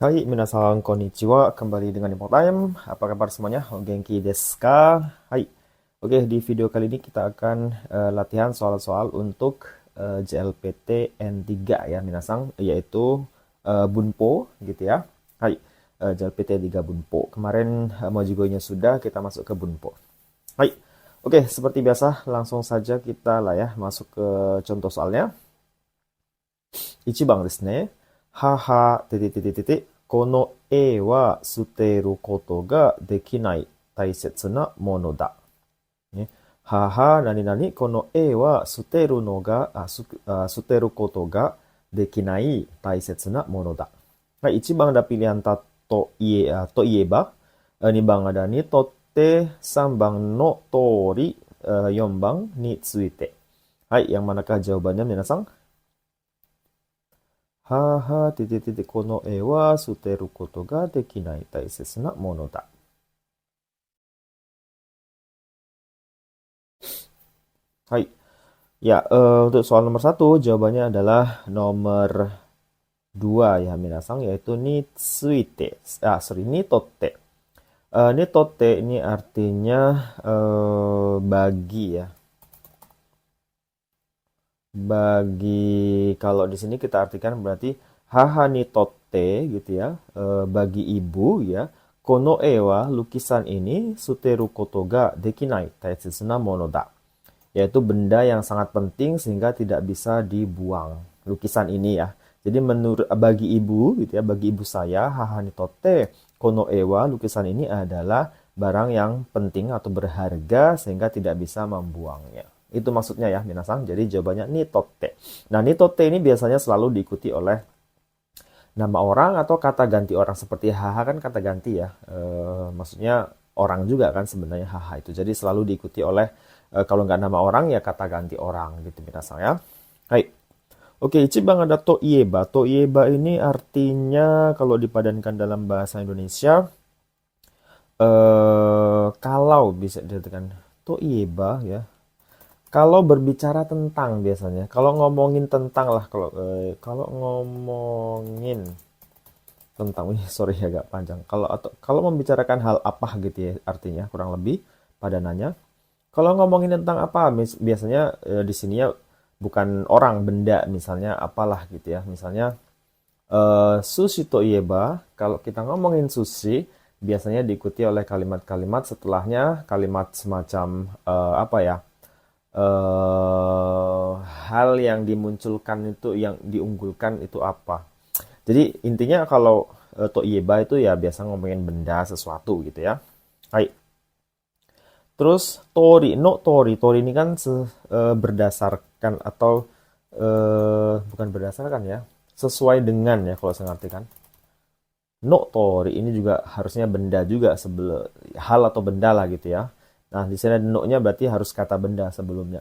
Hai, minasan konnichiwa. Kembali dengan Info Time. Apa kabar semuanya? O genki desu ka? Hai. Oke, di video kali ini kita akan latihan soal-soal untuk JLPT N3 ya, minasang, yaitu Bunpo gitu ya. Hai, JLPT 3 Bunpo. Kemarin Mojigonya sudah, kita masuk ke Bunpo. Hai. Oke, seperti biasa, langsung saja kita lah ya masuk ke contoh soalnya. 1番ですね。母、てててててて、この絵は捨てることができない大切なものだ。ね、母、何々、この絵は捨てるのが、捨てることができない大切なものだ。はい、1番ada pilihan ta to ieba, 2番ada ni totte, 3番の通り、4番について。はい、yang manakah jawabannya, minasang? 母、てててて、この絵は捨てることができない大切なものだ。Hai. Ya, untuk soal nomor satu, jawabannya adalah nomor 2 ya, minasang, yaitu ni tsuite. Sorry, ni totte. Ni totte ini artinya bagi ya. Bagi, kalau di sini kita artikan berarti haha ni totte gitu ya, bagi ibu ya. Kono e wa, lukisan ini, suteru koto ga dekinai taitsusu na mono da. Yaitu benda yang sangat penting sehingga tidak bisa dibuang. Lukisan ini ya. Jadi menurut bagi ibu gitu ya, bagi ibu saya, haha ni totte kono e wa, lukisan ini adalah barang yang penting atau berharga sehingga tidak bisa membuangnya. Itu maksudnya ya, minasang. Jadi jawabannya nitotte. Nah, nitotte ini biasanya selalu diikuti oleh nama orang atau kata ganti orang. Seperti haha kan kata ganti ya. Maksudnya orang juga kan sebenarnya haha itu. Jadi selalu diikuti oleh, kalau nggak nama orang ya kata ganti orang gitu, minasang ya. Hai. Oke, ichiban ada to ieba. To ieba ini artinya kalau dipadankan dalam bahasa Indonesia, kalau bisa dikatakan to ieba ya. Kalau berbicara tentang biasanya, kalau ngomongin tentang lah, kalau ngomongin tentang, sorry agak panjang. Kalau membicarakan hal apa gitu ya, artinya kurang lebih padanannya. Kalau ngomongin tentang apa, biasanya di sini ya bukan orang, benda, misalnya apalah gitu ya. Misalnya sushi to ieba, kalau kita ngomongin sushi, biasanya diikuti oleh kalimat-kalimat setelahnya, kalimat semacam apa ya? Hal yang dimunculkan itu, yang diunggulkan itu apa. Jadi intinya kalau to ieba itu ya biasa ngomongin benda, sesuatu gitu ya. Hai. Terus tori, no tori. Tori ini kan berdasarkan atau bukan berdasarkan ya. Sesuai dengan ya kalau saya ngartikan. No tori ini juga harusnya benda juga, hal atau benda lah gitu ya. Nah, di sini no-nya berarti harus kata benda sebelumnya.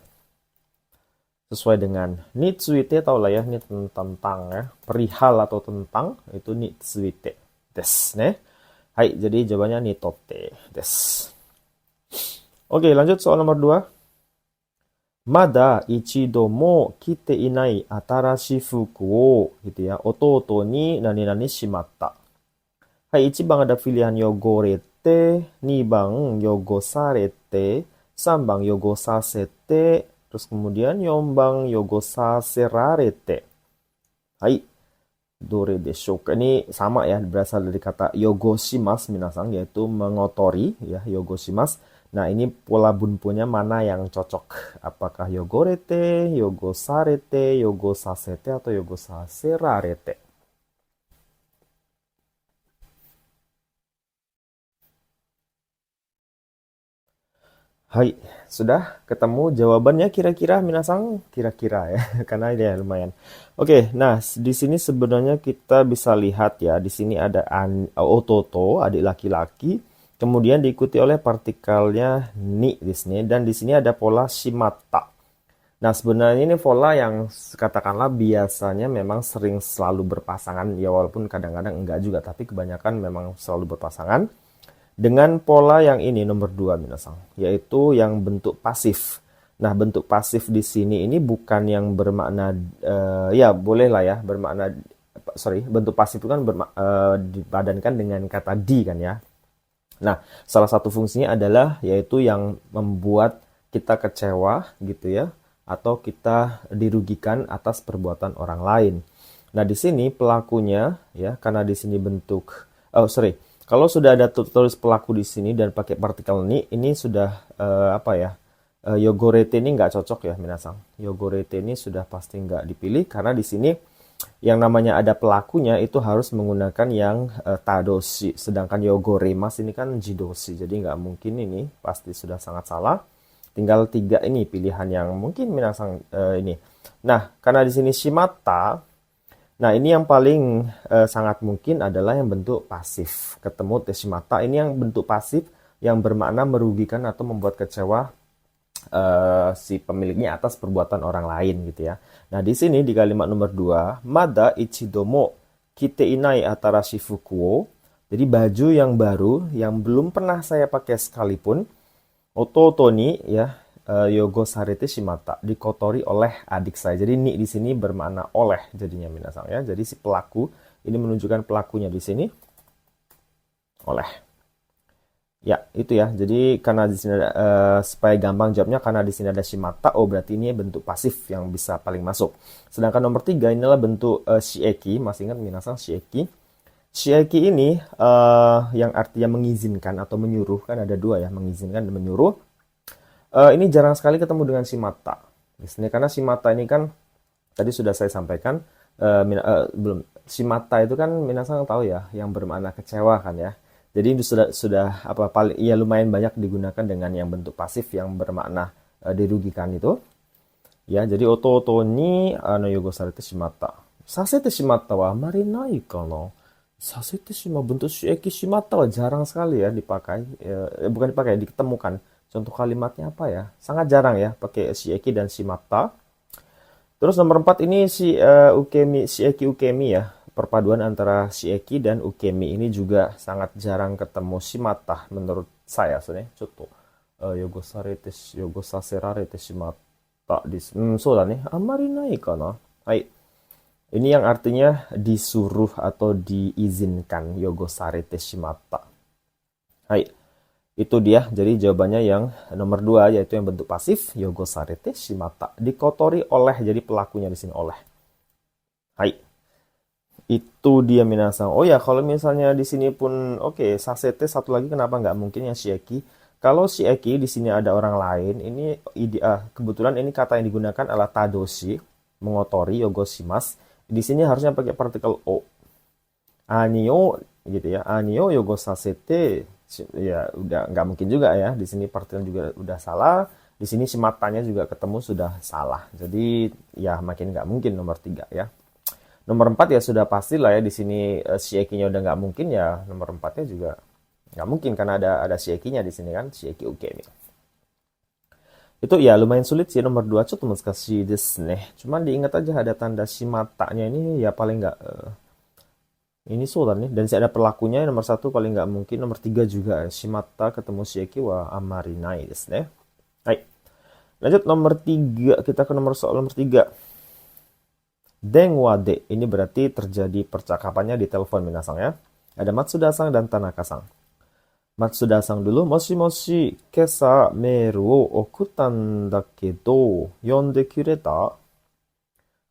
Sesuai dengan nitsuite, tau lah ya, ini tentang ya, perihal atau tentang, itu nitsuite desu ne. Hai, jadi jawabannya nitotte desu. Oke, lanjut soal nomor 2. Mada ichido mo kite inai atarashi fuku wo gitu ya, ototo ni nani nani shimatta. Hai, 1番 ada pilihan yogorete, 2番 yogosarete, 3番 yogosasete, terus kemudian 4番 yogosaserarete. Hai, dore deshouka. Ini sama ya, berasal dari kata yogoshimasu, minasang, yaitu mengotori ya, yogoshimasu. Nah, ini pola bunpunya mana yang cocok? Apakah yogorete, yogosarete, yogosasete, atau yogosaserarete? Hai, sudah ketemu jawabannya kira-kira, minasang? Kira-kira ya, karena ini ya lumayan. Oke, nah di sini sebenarnya kita bisa lihat ya, di sini ada ototo, adik laki-laki, kemudian diikuti oleh partikelnya ni di sini, dan di sini ada pola shimatta. Nah, sebenarnya ini pola yang katakanlah biasanya memang sering selalu berpasangan, ya walaupun kadang-kadang enggak juga, tapi kebanyakan memang selalu berpasangan. Dengan pola yang ini nomor 2, minasang, yaitu yang bentuk pasif. Nah, bentuk pasif di sini ini bukan yang bermakna ya boleh lah ya bermakna bentuk pasif itu kan dipadankan dengan kata di kan ya. Nah, salah satu fungsinya adalah yaitu yang membuat kita kecewa gitu ya, atau kita dirugikan atas perbuatan orang lain. Nah, di sini pelakunya ya, karena di sini bentuk kalau sudah ada tulis pelaku di sini dan pakai partikel ni, ini sudah apa ya? Yogorete ini nggak cocok ya, minasang. Yogorete ini sudah pasti nggak dipilih karena di sini yang namanya ada pelakunya itu harus menggunakan yang tadoshi. Sedangkan yogoremas ini kan jidoshi. Jadi nggak mungkin, ini pasti sudah sangat salah. Tinggal 3 ini pilihan yang mungkin minasang ini. Nah, karena di sini shimata, nah ini yang paling sangat mungkin adalah yang bentuk pasif. Ketemu teshimata, ini yang bentuk pasif yang bermakna merugikan atau membuat kecewa si pemiliknya atas perbuatan orang lain gitu ya. Nah, di sini di kalimat nomor 2, mada ichidomo kite inai atarashi fuku wo. Jadi baju yang baru yang belum pernah saya pakai sekalipun, ototo ni ya, yogo sarete shimata, dikotori oleh adik saya. Jadi ni di sini bermakna oleh jadinya minasang ya. Jadi si pelaku ini menunjukkan pelakunya di sini oleh. Ya, itu ya. Jadi karena di sini supaya gampang jawabnya, karena di sini ada shimata, oh berarti ini bentuk pasif yang bisa paling masuk. Sedangkan nomor 3 inilah bentuk shieki, masih ingat minasang shieki. Shieki ini yang artinya mengizinkan atau menyuruh, kan ada 2 ya, mengizinkan dan menyuruh. Ini jarang sekali ketemu dengan shimata. Di sini karena shimata ini kan tadi sudah saya sampaikan, belum. Shimata itu kan minasang tahu ya, yang bermakna kecewa kan ya. Jadi itu sudah apa paling ya lumayan banyak digunakan dengan yang bentuk pasif yang bermakna dirugikan itu. Ya, jadi ototo ni yogo sarete shimata. Sasete shimata wa amari nai kana. Sasete shima bentuk shieki shimata wa jarang sekali ya dipakai. Bukan dipakai, ditemukan. Contoh kalimatnya apa ya? Sangat jarang ya pakai shieki dan shimata. Terus nomor 4 ini si ukemi, shieki ukemi ya. Perpaduan antara shieki dan ukemi ini juga sangat jarang ketemu shimata menurut saya sebenarnya. Contoh yogo saserarete shimata so da ne, amari nai kana. Hai. Ini yang artinya disuruh atau diizinkan, yogo sarete shimata. Hai. Itu dia. Jadi jawabannya yang nomor 2 yaitu yang bentuk pasif, yogo sarete shimata. Dikotori oleh, jadi pelakunya di sini oleh. Hai. Itu dia minasang. Oh ya, kalau misalnya di sini pun oke, sasete satu lagi, kenapa nggak mungkin yang shieki? Kalau shieki di sini ada orang lain, ini kebetulan ini kata yang digunakan adalah tadoshi, mengotori, yogo shimas. Di sini harusnya pakai partikel o. Anio gitu ya. Anio yogo sasete, ya udah nggak mungkin juga ya. Di sini partikel juga udah salah. Di sini shimatanya juga ketemu sudah salah. Jadi ya makin nggak mungkin nomor 3 ya. Nomor 4 ya sudah pasti lah ya, di sini shiekinya udah nggak mungkin ya, nomor 4-nya juga nggak mungkin karena ada shiekinya di sini kan, shieki ukemi. Itu ya lumayan sulit sih nomor 2, cukup muskashi desu ne. Cuman diingat aja ada tanda shimatanya ini ya paling nggak ini sulit nih, dan ada pelakunya nomor 1 paling nggak mungkin, nomor 3 juga shimata ketemu shieki wa amari nai desu ne. Hai. Lanjut nomor 3, kita ke soal nomor 3. Denwa de, ini berarti terjadi percakapannya di telepon minasang ya. Ada Matsuda-san dan Tanaka-san. Matsuda-san dulu, moshi moshi, kesa meiru wo okutan dakedo, yonde kureta.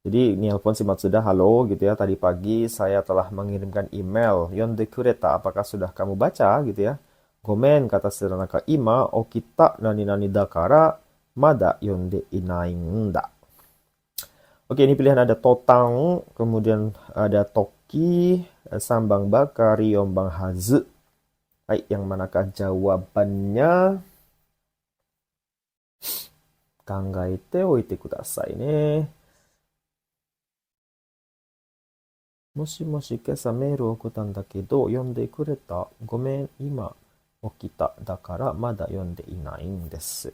Jadi nelpon si Matsuda, halo gitu ya, tadi pagi saya telah mengirimkan email, yonde kureta, apakah sudah kamu baca gitu ya. Gomen, kata si Tanaka, ima okita nani nani dakara, mada yonde inai nda. Oke, ini pilihan ada totang, kemudian ada toki, sambang bakari, yombang hazu. Baik, yang manakah jawabannya? Kangaite oite kudasai ne. Moshi moshi kesa meiru okutan dakedo yonde kureta. Gomen, ima okita dakara mada yonde inai desu.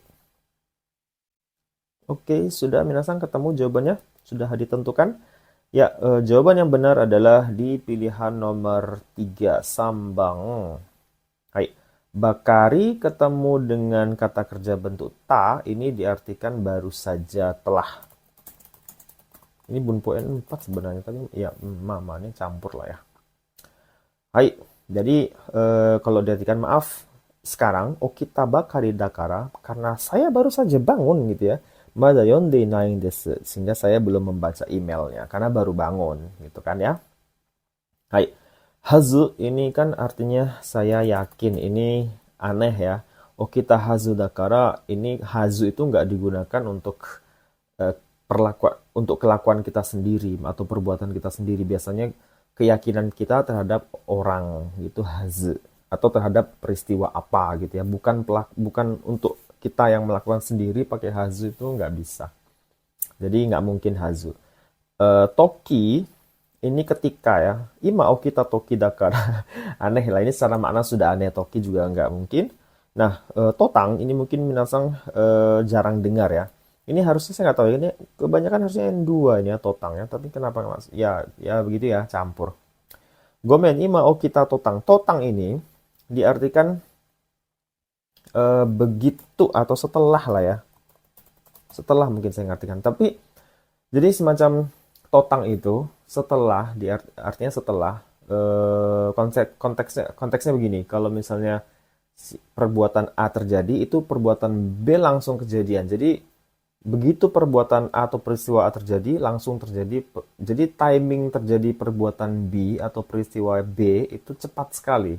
Oke, sudah minasang ketemu jawabannya? Sudah ditentukan? Ya, jawaban yang benar adalah di pilihan nomor 3, sambang. Hai. Bakari ketemu dengan kata kerja bentuk ta, ini diartikan baru saja telah. Ini bunpo N4 sebenarnya, tapi ya mama ini campur lah ya. Hai, jadi kalau diartikan maaf, sekarang okita bakari dakara, karena saya baru saja bangun gitu ya. Mada yonde naing desu, sehingga saya belum membaca emailnya, karena baru bangun gitu kan ya. Hai, hazu ini kan artinya saya yakin, ini aneh ya. Okita hazu dakara, ini hazu itu nggak digunakan untuk perlakuan untuk kelakuan kita sendiri atau perbuatan kita sendiri. Biasanya keyakinan kita terhadap orang gitu hazu, atau terhadap peristiwa apa gitu ya, bukan untuk kita yang melakukan sendiri pakai hazu, itu nggak bisa, jadi nggak mungkin hazu. Toki ini ketika ya, ima okita toki dakara. Aneh lah, ini secara makna sudah aneh, toki juga nggak mungkin. Nah, totang ini mungkin minasang jarang dengar ya. Ini harusnya saya nggak tahu, ini kebanyakan harusnya yang dua ini ya, totang ya. Tapi kenapa nggak ya, ya begitu ya, campur. Gomen ima okita totang. Totang ini diartikan begitu atau setelah lah ya. Setelah mungkin saya ngartikan. Tapi jadi semacam totang itu setelah, artinya setelah, konteksnya begini. Kalau misalnya perbuatan A terjadi, itu perbuatan B langsung kejadian. Jadi begitu perbuatan A atau peristiwa A terjadi, langsung terjadi. Jadi timing terjadi perbuatan B atau peristiwa B itu cepat sekali.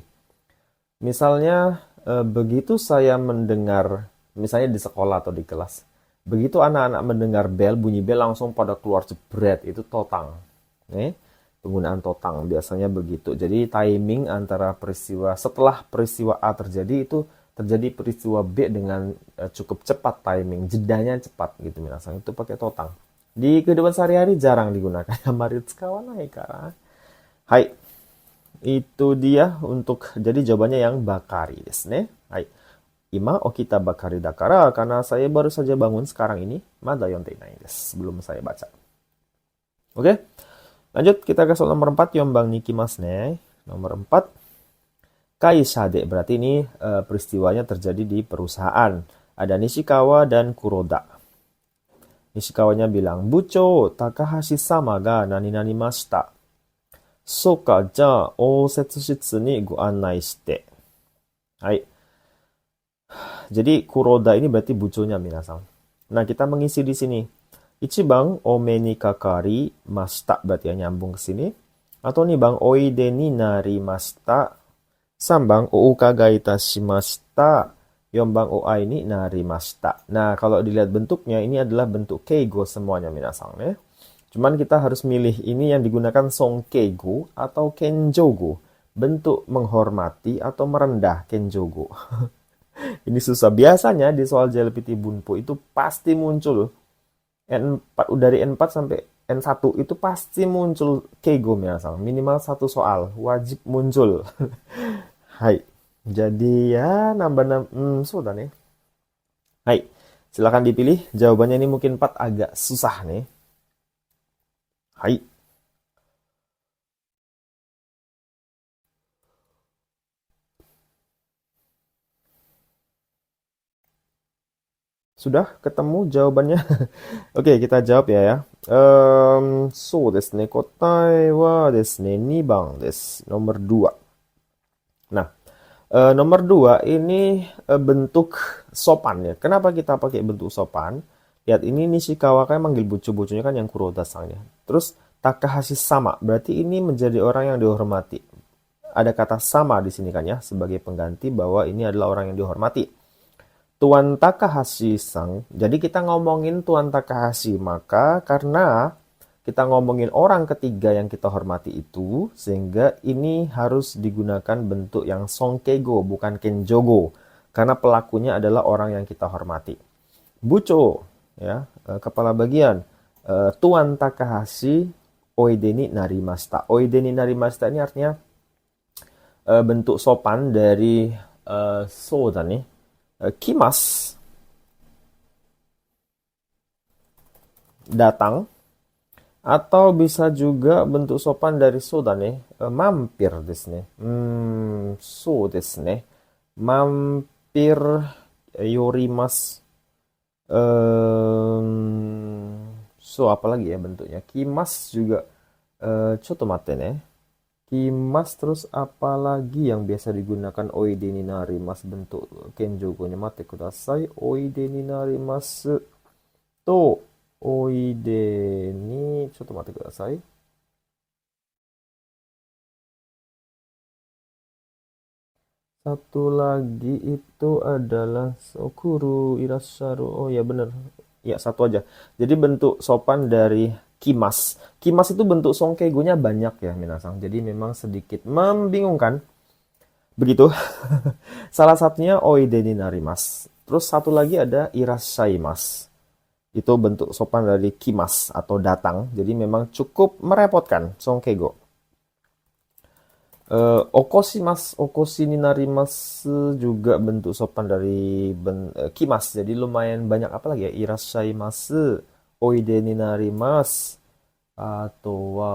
Misalnya begitu saya mendengar, misalnya di sekolah atau di kelas, begitu anak-anak mendengar bel, bunyi bel langsung pada keluar jebret, itu totang. Nih, penggunaan totang biasanya begitu. Jadi timing antara peristiwa, setelah peristiwa A terjadi, itu terjadi peristiwa B dengan cukup cepat timing, jedanya cepat gitu minasang. Itu pakai totang. Di kehidupan sehari-hari jarang digunakan. Maritsukawa nai kara. Hai, itu dia untuk jadi jawabannya yang bakari desu ne. Hai. Ima okita bakari dakara, karena saya baru saja bangun sekarang ini. Mada yontei nai desu. Belum saya baca. Oke. Lanjut kita ke soal nomor 4, yombang nikimasu ne. Nomor 4. Kaisha de, berarti ini peristiwanya terjadi di perusahaan. Ada Nishikawa dan Kuroda. Nishikawanya bilang, "Bucho, Takahashi sama ga nani nani mashita. Soka, ja, osetsu shitsu ni go annai shite." Hai. Jadi Kuroda ini berarti buconya minasang. Nah, kita mengisi di sini. Ichibang ome ni kakari mashita, berarti ya nyambung ke sini. Atau nih bang, oide ni narimashita. Sambang o ukagai itashimashita. Yombang o ai ni narimashita. Nah, kalau dilihat bentuknya, ini adalah bentuk keigo semuanya minasang ya. Cuman kita harus milih ini yang digunakan sonkeigo atau kenjogo. Bentuk menghormati atau merendah, kenjogo. Ini susah. Biasanya di soal JLPT Bunpo itu pasti muncul N4, dari N4 sampai N1 itu pasti muncul keigo minasang. Minimal satu soal wajib muncul. Hai. Jadi ya nambah sudah nih. Hai. Silakan dipilih. Jawabannya ini mungkin 4 agak susah nih. Hai. Sudah ketemu jawabannya? Oke, kita jawab ya. So desu ne. Kotae wa desu ne, 2 desu. Nomor 2. Nah, nomor 2 ini bentuk sopan ya. Kenapa kita pakai bentuk sopan? Lihat, ini Nishikawa kan manggil bucu-bucunya kan yang Kuroda-sang ya. Terus Takahashi sama, berarti ini menjadi orang yang dihormati. Ada kata sama di sini kan ya, sebagai pengganti bahwa ini adalah orang yang dihormati. Tuan Takahashi-sang, jadi kita ngomongin Tuan Takahashi, maka karena kita ngomongin orang ketiga yang kita hormati itu, sehingga ini harus digunakan bentuk yang sonkeigo, bukan kenjogo, karena pelakunya adalah orang yang kita hormati. Bucho, ya, kepala bagian. Tuan Takahashi oide ni narimashita. Oide ni narimashita ini artinya bentuk sopan dari soda nih. Kimas, datang. Atau bisa juga bentuk sopan dari soda nih, mampir desu ne. So desu ne. Mampir yorimasu. So, apalagi ya bentuknya? Kimas juga. Coto mate ne. Kimas terus apalagi yang biasa digunakan oide ni narimasu bentuk kenjogo-nya mate kudasai. Oide ni narimasu to oide ni coto mate kudasai. Satu lagi itu adalah Sokuru Irasharu. Oh ya bener. Ya satu aja. Jadi bentuk sopan dari kimas. Kimas itu bentuk songkegonya banyak ya minasang. Jadi memang sedikit membingungkan. Begitu. Salah satunya oide ni narimasu. Terus satu lagi ada irashaimasu. Itu bentuk sopan dari kimas atau datang. Jadi memang cukup merepotkan songkego. Okoshi ni narimasu juga bentuk sopan dari kimas. Jadi lumayan banyak apa lagi ya? Irashaimasu, oide ni narimasu, atau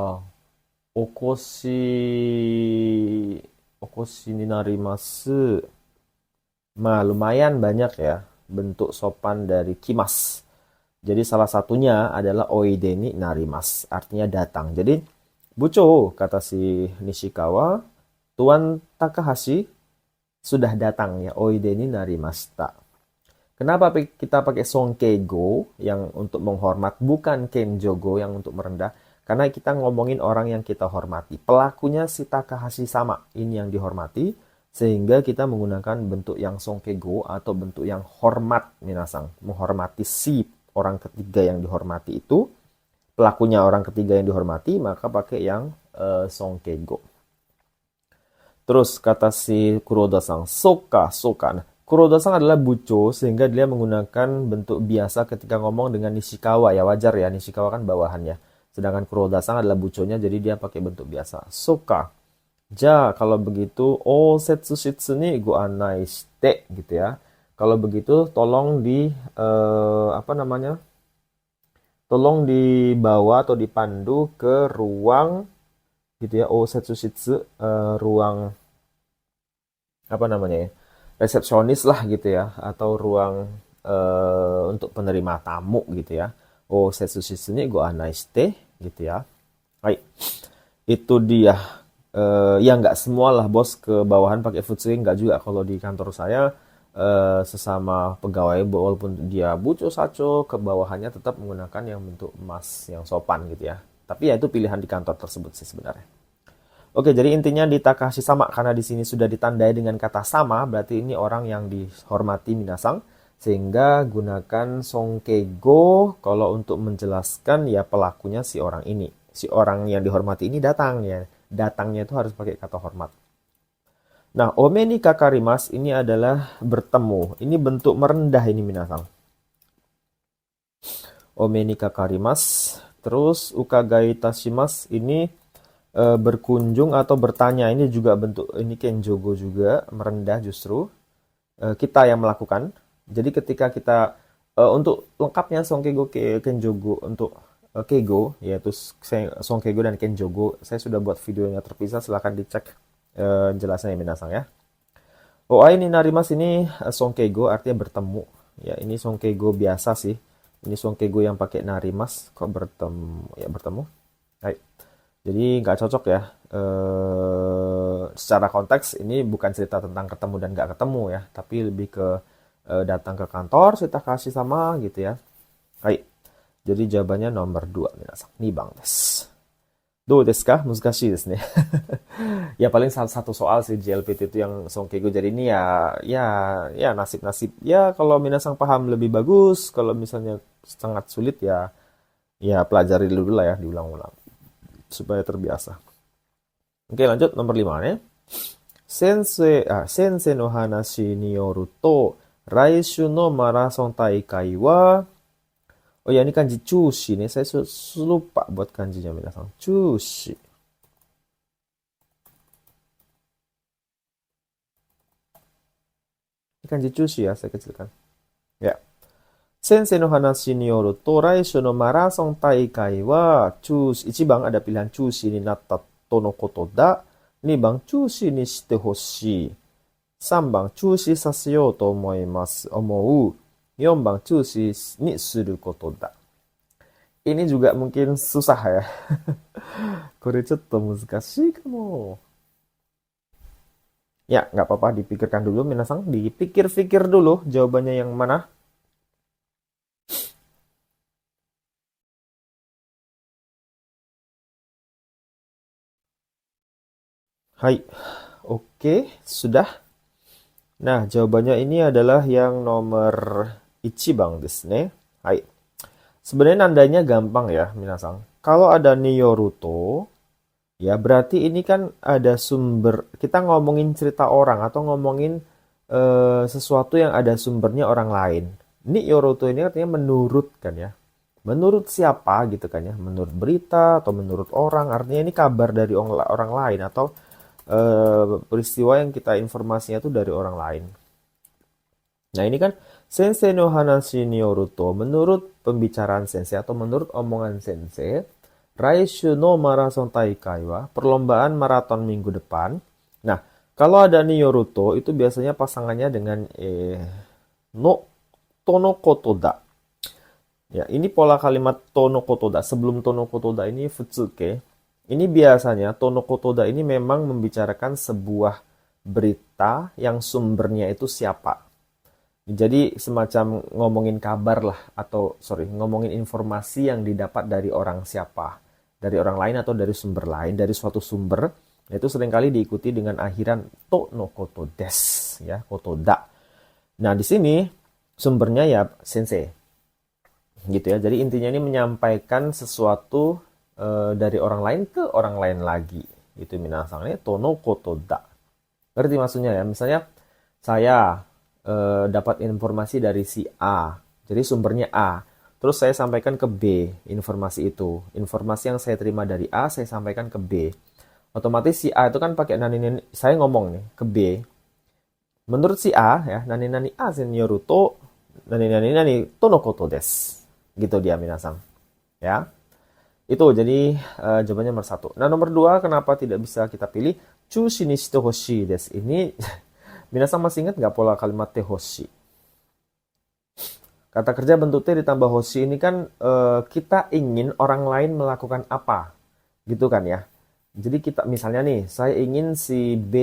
okoshi, okoshi ni narimasu. Nah, lumayan banyak ya bentuk sopan dari kimas. Jadi salah satunya adalah oide ni narimasu, artinya datang. Jadi Bucho, kata si Nishikawa, Tuan Takahashi sudah datang ya, oide ni narimashita. Kenapa kita pakai songkeigo yang untuk menghormat, bukan kenjogo yang untuk merendah? Karena kita ngomongin orang yang kita hormati. Pelakunya si Takahashi sama, ini yang dihormati. Sehingga kita menggunakan bentuk yang songkeigo atau bentuk yang hormat, minasang. Menghormati si orang ketiga yang dihormati itu. Pelakunya orang ketiga yang dihormati, maka pakai yang songkeigo. Terus kata si Kuroda-san, soka. Nah, Kuroda-san adalah bucho, sehingga dia menggunakan bentuk biasa ketika ngomong dengan Nishikawa. Ya wajar ya, Nishikawa kan bawahannya. Sedangkan Kuroda-san adalah buconya, jadi dia pakai bentuk biasa. Soka. Ja, kalau begitu, setsu shitsu ni go anai shite, gitu ya. Kalau begitu, tolong tolong dibawa atau dipandu ke ruang gitu ya, osetsu shitsu, ruang resepsionis lah gitu ya, atau ruang untuk penerima tamu gitu ya. Osetsu shitsu ni go anai shite gitu ya. Hai. Itu dia. Ya nggak semua lah bos ke bawahan pakai futsuing, nggak juga. Kalau di kantor saya sesama pegawai walaupun dia buco saco, ke bawahannya tetap menggunakan yang bentuk emas yang sopan gitu ya. Tapi ya itu pilihan di kantor tersebut sih sebenarnya. Oke, jadi intinya di Takahashi sama, karena di sini sudah ditandai dengan kata sama, berarti ini orang yang dihormati minasang. Sehingga gunakan songkeigo kalau untuk menjelaskan ya pelakunya si orang ini. Si orang yang dihormati ini datang ya. Datangnya itu harus pakai kata hormat. Nah, ome ni kakarimas ini adalah bertemu. Ini bentuk merendah ini minasang. Ome ni kakarimas. Terus ukagai tashimas ini berkunjung atau bertanya. Ini juga bentuk, ini kenjogo juga, merendah justru. Kita yang melakukan. Jadi ketika kita, untuk lengkapnya songkeigo kenjogo untuk keigo, yaitu songkeigo dan kenjogo, saya sudah buat videonya terpisah, silahkan dicek jelasnya ya minasang ya. Oai ni narimas ini songkeigo artinya bertemu. Ya, ini songkeigo biasa sih. Ini songkeigo yang pakai narimas kok bertemu ya bertemu. Hai. Jadi nggak cocok ya. Secara konteks ini bukan cerita tentang ketemu dan nggak ketemu ya, tapi lebih ke datang ke kantor, kita kasih sama gitu ya. Hai. Jadi jawabannya nomor 2 minasang. Ni bang desu. Do desu ka? Muzukashi desu ne. Ya paling satu soal sih JLPT itu yang songkeigo. Jadi ini ya nasib-nasib. Ya kalau minasang paham lebih bagus, kalau misalnya sangat sulit ya pelajari dulu lah ya, diulang-ulang supaya terbiasa. Oke, lanjut nomor 5 ya. Sensei no hanashi ni yoru to raishu no marathon taikai wa. Oh ya, ini kanji chushi nih. Saya lupa buat kanjinya minasang. Chushi. Ini kanji chushi ya, saya kecilkan. Ya. Sensei no hanashi ni yoru to raishu no marathon taikai wa chushi. Ichibang ada pilihan chushi ni natta to no koto da. 2番、中止にしてほしい。3番、中止させようと思う。4番、中止にすることだ。ini juga mungkin susah ya. Kore chotto muzukashii kamo. Ya, nggak apa-apa, dipikirkan dulu, minasang. Dipikir-pikir dulu jawabannya yang mana. Hai, oke, sudah. Nah, jawabannya ini adalah yang nomor ichibang desu ne. Hai. Sebenarnya nandanya gampang ya, minasang. Kalau ada Nyoruto, ya berarti ini kan ada sumber. Kita ngomongin cerita orang atau ngomongin sesuatu yang ada sumbernya orang lain. Nyoruto ini artinya menurut kan ya. Menurut siapa gitu kan ya? Menurut berita atau menurut orang. Artinya ini kabar dari orang lain atau peristiwa yang kita informasinya itu dari orang lain. Nah ini kan sensei no hanashi ni yoruto, menurut pembicaraan sensei atau menurut omongan sensei, raishu no marathon taikai wa, perlombaan maraton minggu depan. Nah, kalau ada ni yoruto itu biasanya pasangannya dengan no tono kotoda. Ya, ini pola kalimat tono kotoda. Sebelum tono kotoda ini futsuke. Ini biasanya tono kotoda ini memang membicarakan sebuah berita yang sumbernya itu siapa. Jadi semacam ngomongin kabar lah, atau ngomongin informasi yang didapat dari orang siapa, dari orang lain atau dari sumber lain, dari suatu sumber. Itu seringkali diikuti dengan akhiran to no koto des, ya, kotoda. Nah di sini sumbernya ya sensei, gitu ya. Jadi intinya ini menyampaikan sesuatu dari orang lain ke orang lain lagi. Itu minasang ini to no kotoda. Ngerti maksudnya ya? Misalnya saya dapat informasi dari si A. Jadi sumbernya A. Terus saya sampaikan ke B informasi itu. Informasi yang saya terima dari A, saya sampaikan ke B. Otomatis si A itu kan pakai nani-nani. Saya ngomong nih ke B. Menurut si A, ya, nani-nani A senyoru to, nani-nani to no koto desu. Gitu dia minasang. Ya. Itu jadi jawabannya nomor 1. Nah nomor 2, kenapa tidak bisa kita pilih? Chushi ni shite hoshii desu. Ini minasang masih ingat nggak pola kalimat te hoshi? Kata kerja bentuk T ditambah hoshi ini kan kita ingin orang lain melakukan apa, gitu kan ya. Jadi kita misalnya nih, saya ingin si B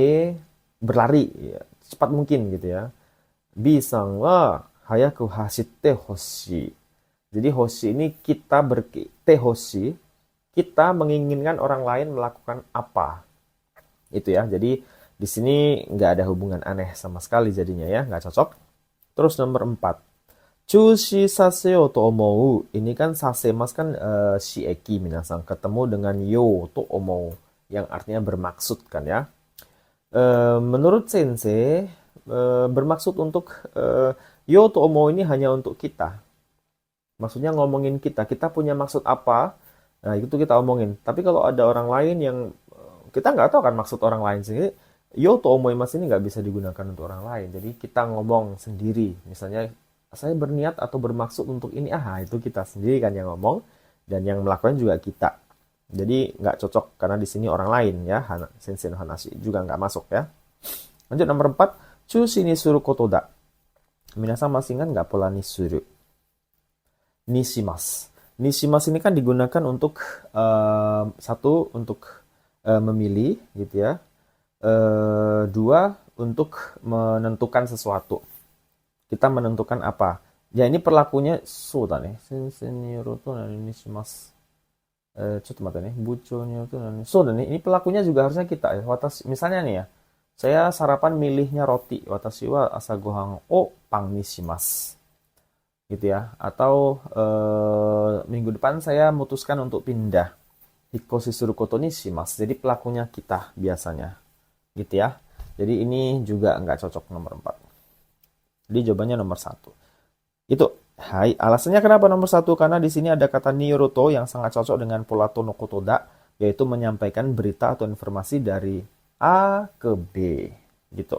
berlari ya, cepat mungkin gitu ya. B-san wa hayaku hashite hoshi. Jadi hoshi ini kita te hoshi, kita menginginkan orang lain melakukan apa. Itu ya. Jadi di sini nggak ada hubungan aneh sama sekali jadinya ya, nggak cocok. Terus nomor 4. Chushi saseo to omou. Ini kan sasemas kan shieki minasang. Ketemu dengan yo to omou. Yang artinya bermaksud kan ya. Menurut sensei, bermaksud untuk yo to omou ini hanya untuk kita. Maksudnya ngomongin kita. Kita punya maksud apa? Nah itu kita omongin. Tapi kalau ada orang lain yang kita nggak tahu kan maksud orang lain sendiri. Yo to omoimasu ini nggak bisa digunakan untuk orang lain. Jadi kita ngomong sendiri. Misalnya saya berniat atau bermaksud untuk ini. Itu kita sendiri kan yang ngomong. Dan yang melakukan juga kita. Jadi nggak cocok karena di sini orang lain ya. Sensei no hanashi juga nggak masuk ya. Lanjut nomor 4. Chushi ni suru kotoda. Minasan masih ingat nggak pola ni suru? Nishimasu. Nishimasu ini kan digunakan untuk satu untuk memilih gitu ya. 2 untuk menentukan sesuatu. Kita menentukan apa? Ya ini perlakunya so da ne. Sensei ni yoru to nani ni shimasu. Coba mata nih, buconya itu nani. So da ne, ini pelakunya juga harusnya kita ya. Misalnya nih ya. Saya sarapan milihnya roti. Watashi wa asa gohan o pang ni shimasu. Gitu ya. Atau minggu depan saya memutuskan untuk pindah. Hikoshi suru koto ni shimasu. Jadi pelakunya kita biasanya. Gitu ya. Jadi ini juga nggak cocok nomor 4. Jadi jawabannya nomor 1. Itu. Hai, alasannya kenapa nomor 1? Karena di sini ada kata Nyoruto yang sangat cocok dengan pola tono kotoda, yaitu menyampaikan berita atau informasi dari A ke B. Gitu.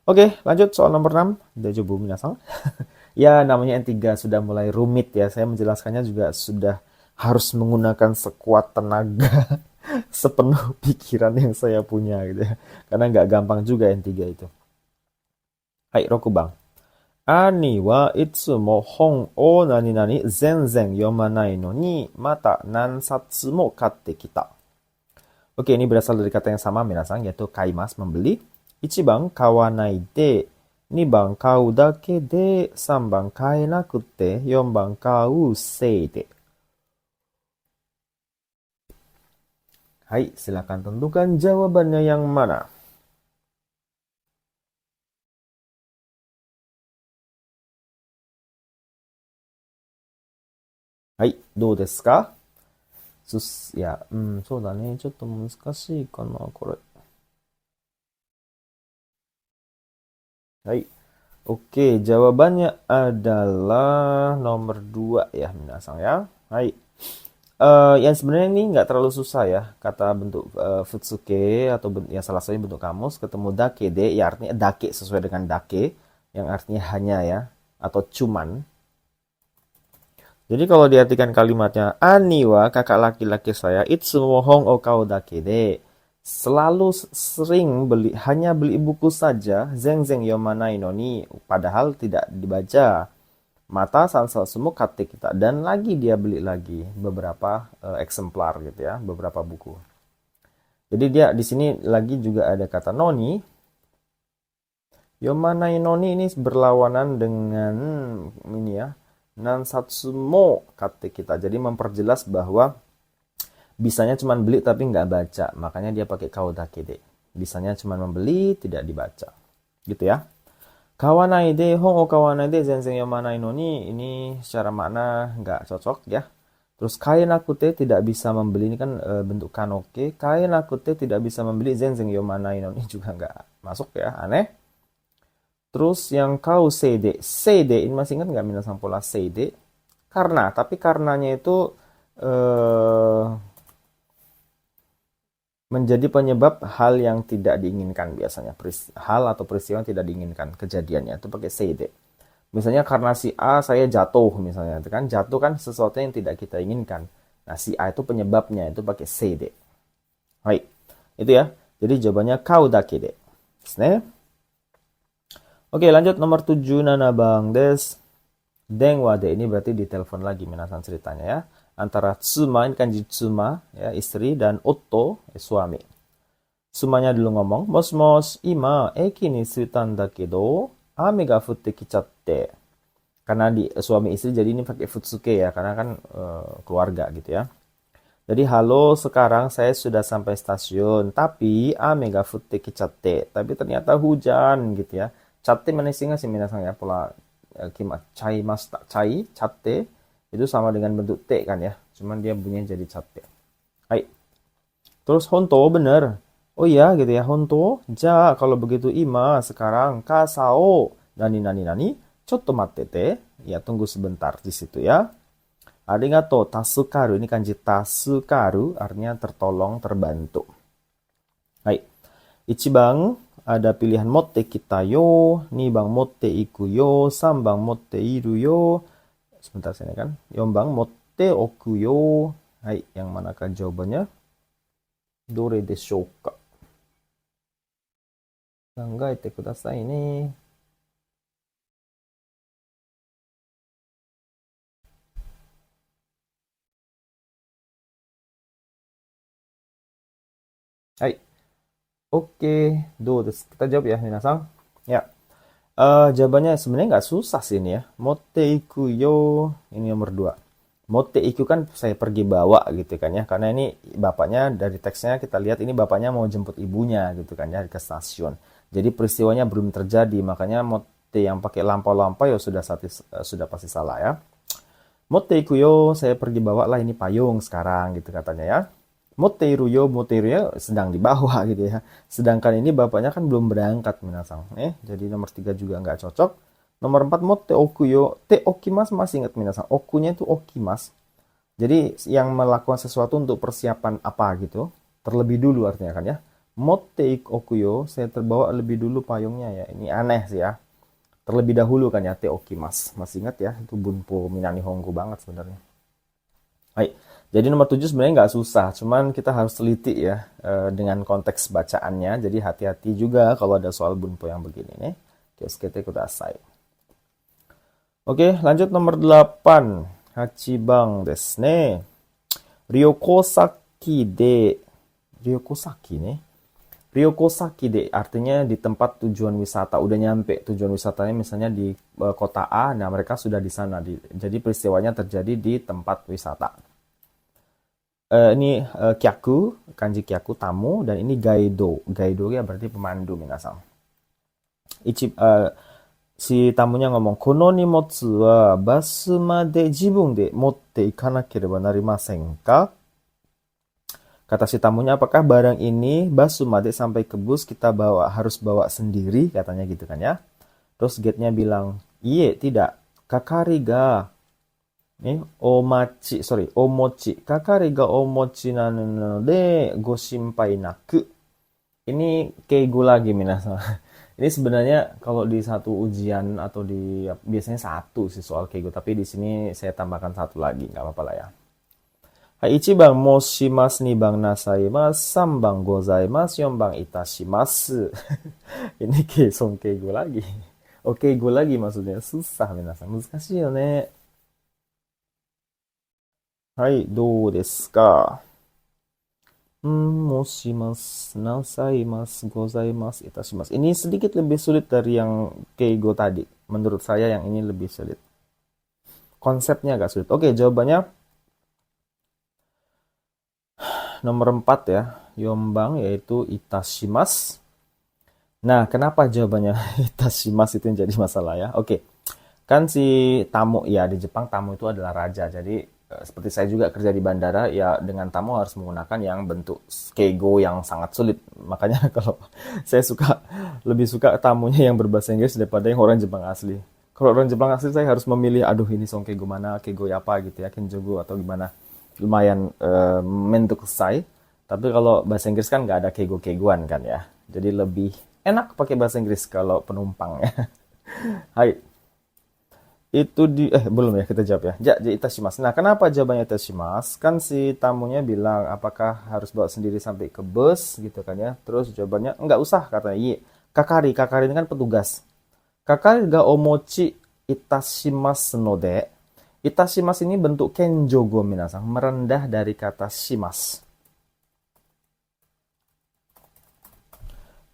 Oke, lanjut soal nomor 6. Daijoubu minasan. Ya, namanya N3 sudah mulai rumit ya. Saya menjelaskannya juga sudah harus menggunakan sekuat tenaga. Sepenuh pikiran yang saya punya gitu ya. Karena nggak gampang juga N3 itu. Hai, Rokubang. Ani wa itsumo hon o nani nani zenzen yomanai no ni mata nansatsu mo katte kita. Oke, ini berasal dari kata yang sama minasang, yaitu kaimas, membeli. Ichiban kawanai de, niban kau dake de, samban kaenakute, yonban kau sei de. Hai, silakan tentukan jawabannya yang mana. Hai, どうですか？いや、そうだね。ちょっと難しいかな、これ。Hai. Oke, jawabannya adalah nomor 2 ya, minasang ya. Hai. Yang sebenarnya ini nggak terlalu susah ya. Kata bentuk futsuke atau yang salah satunya bentuk kamus ketemu dake de, ya artinya dake sesuai dengan dake, yang artinya hanya ya, atau cuman. Jadi kalau diartikan kalimatnya Aniwa, kakak laki-laki saya, itsumo hon o kau dake de. Selalu sering hanya beli buku saja, zeng yomanai no ni, padahal tidak dibaca. Mata sansal semua kate kita, dan lagi dia beli lagi beberapa eksemplar gitu ya, beberapa buku. Jadi dia di sini lagi juga ada kata noni. Yomanai noni ini berlawanan dengan ini ya, nansatsumo kate kita. Jadi memperjelas bahwa bisanya cuma beli tapi nggak baca. Makanya dia pakai kaudake de. Bisanya cuma membeli, tidak dibaca. Gitu ya. Kawanai de, hon o kawanai de, zenzen yomanai no ni. Ini secara makna nggak cocok ya. Terus kaenakute tidak bisa membeli. Ini kan bentuk kanoke. Kaenakute tidak bisa membeli, zenzen yomanai no ni juga nggak masuk ya. Aneh. Terus yang kau seide. Seide, ini masih ingat nggak minasang pola seide? Karena, tapi karenanya itu menjadi penyebab hal yang tidak diinginkan biasanya. Hal atau peristiwa yang tidak diinginkan kejadiannya itu pakai seide. Misalnya karena si A saya jatuh misalnya, itu kan jatuh kan sesuatu yang tidak kita inginkan. Nah, si A itu penyebabnya, itu pakai seide. Hai. Itu ya. Jadi jawabannya kau dake de. Oke, lanjut nomor 7 nanabang des. Dengwa de, ini berarti ditelepon lagi minasan ceritanya ya. Antara tsuma, ini kanji tsuma ya, istri, dan otto suami. Tsumanya dulu ngomong, mos ima eki ni suitan dakedo ame ga futte kichatte. Karena suami istri jadi ini pakai futsuke ya, karena kan keluarga gitu ya. Jadi halo, sekarang saya sudah sampai stasiun, tapi ame ga futte kichatte. Tapi ternyata hujan gitu ya. Chatte manesinga sih minasang ya, pola kima chai masta, chai, chatte itu sama dengan bentuk T kan ya. Cuman dia bunyinya jadi chatte. Hai. Terus honto bener. Oh iya gitu ya, honto. Ja, kalau begitu ima sekarang kasao nani. Chotto mattete. Ya, tunggu sebentar di situ ya. Arigato tasukaru, ini kanji tasukaru artinya tertolong, terbantu. Hai. Ichibang ada pilihan motte kita yo, nibang motte iku yo, sambang motte iru yo. Sebentar sini kan. Yombang motte oku yo. Hai, yang manakah jawabannya? Dore deshou ka? Kangaete kudasai ne. Hai. Oke, do desu. Kita jawab ya, minasang. Ya. Jawabannya sebenarnya nggak susah sih ini ya. Motte iku yo, ini nomor 2. Motte iku kan saya pergi bawa gitu kan ya. Karena ini bapaknya dari teksnya kita lihat ini bapaknya mau jemput ibunya gitu kan ya ke stasiun. Jadi peristiwanya belum terjadi, makanya motte yang pakai lampau-lampau ya sudah pasti salah ya. Motte iku yo, saya pergi bawa lah ini payung sekarang gitu katanya ya. Moteiru yo, sedang dibawa gitu ya. Sedangkan ini bapaknya kan belum berangkat minasang. Jadi nomor 3 juga nggak cocok. Nomor 4 motte oku yo, te okimas masih ingat minasang. Okunya itu okimas. Jadi yang melakukan sesuatu untuk persiapan apa gitu. Terlebih dulu artinya kan ya. Motte oku yo, saya terbawa lebih dulu payungnya ya. Ini aneh sih ya. Terlebih dahulu kan ya, te okimas. Masih ingat ya, itu bunpo minani hongku banget sebenarnya. Baik. Jadi nomor 7 sebenarnya nggak susah, cuman kita harus teliti ya dengan konteks bacaannya. Jadi hati-hati juga kalau ada soal bunpo yang begini nih. Kyoskete kudasai. Oke, lanjut nomor 8. Hachibang desu ne. Ryokosaki de. Ryokosaki ne. Ryokosaki de artinya di tempat tujuan wisata. Udah nyampe tujuan wisatanya misalnya di kota A, nah mereka sudah di sana. Jadi peristiwanya terjadi di tempat wisata. Ini kyaku, kanji kyaku tamu, dan ini gaido. Gaido ya berarti pemandu minasang. Si tamunya ngomong, kono nimotsu wa basu made jibun de motte ikanakereba narimasen ka? Kata si tamunya, apakah barang ini basu made sampai ke bus kita harus bawa sendiri, katanya gitu kan ya. Terus gate-nya bilang, iye, tidak. Kakari ga omochi. Kakari ga omochi nano de go shinpai naku. Ini keigo lagi minasan. Ini sebenarnya kalau di satu ujian atau biasanya satu sih soal keigo, tapi di sini saya tambahkan satu lagi, nggak apa-apa lah ya. Hai, 1番申します、2番なさいます、3番ございます、4番いたします。Ini keson keigo lagi. Oh, keigo lagi maksudnya. Susah minasan. 難しいよね。はい、どうですか？申します、なさいます、ございます、いたします. Ini sedikit lebih sulit dari yang keigo tadi. Menurut saya yang ini lebih sulit. Konsepnya agak sulit. Oke, jawabannya nomor 4 ya. Yombang yaitu itashimasu. Nah, kenapa jawabannya itashimasu itu yang jadi masalah ya? Oke. Kan si tamu ya, di Jepang tamu itu adalah raja. Jadi seperti saya juga kerja di bandara, ya dengan tamu harus menggunakan yang bentuk keigo yang sangat sulit. Makanya kalau saya lebih suka tamunya yang berbahasa Inggris daripada yang orang Jepang asli. Kalau orang Jepang asli saya harus memilih, aduh ini song keigo mana, keigo apa gitu ya, kenjogo atau gimana. Lumayan mentuk saya. Tapi kalau bahasa Inggris kan nggak ada keigo-keiguan kan ya. Jadi lebih enak pakai bahasa Inggris kalau penumpang ya. Hai. Itu belum ya kita jawab ya. Ja, itashimasu. Nah, kenapa jawabannya itashimasu? Kan si tamunya bilang apakah harus bawa sendiri sampai ke bus gitu kan ya. Terus jawabannya enggak usah katanya. Iya. Kakari ini kan petugas. Kakari ga omochi itashimasu node. Itashimasu ini bentuk kenjogo minasan, merendah dari kata shimasu.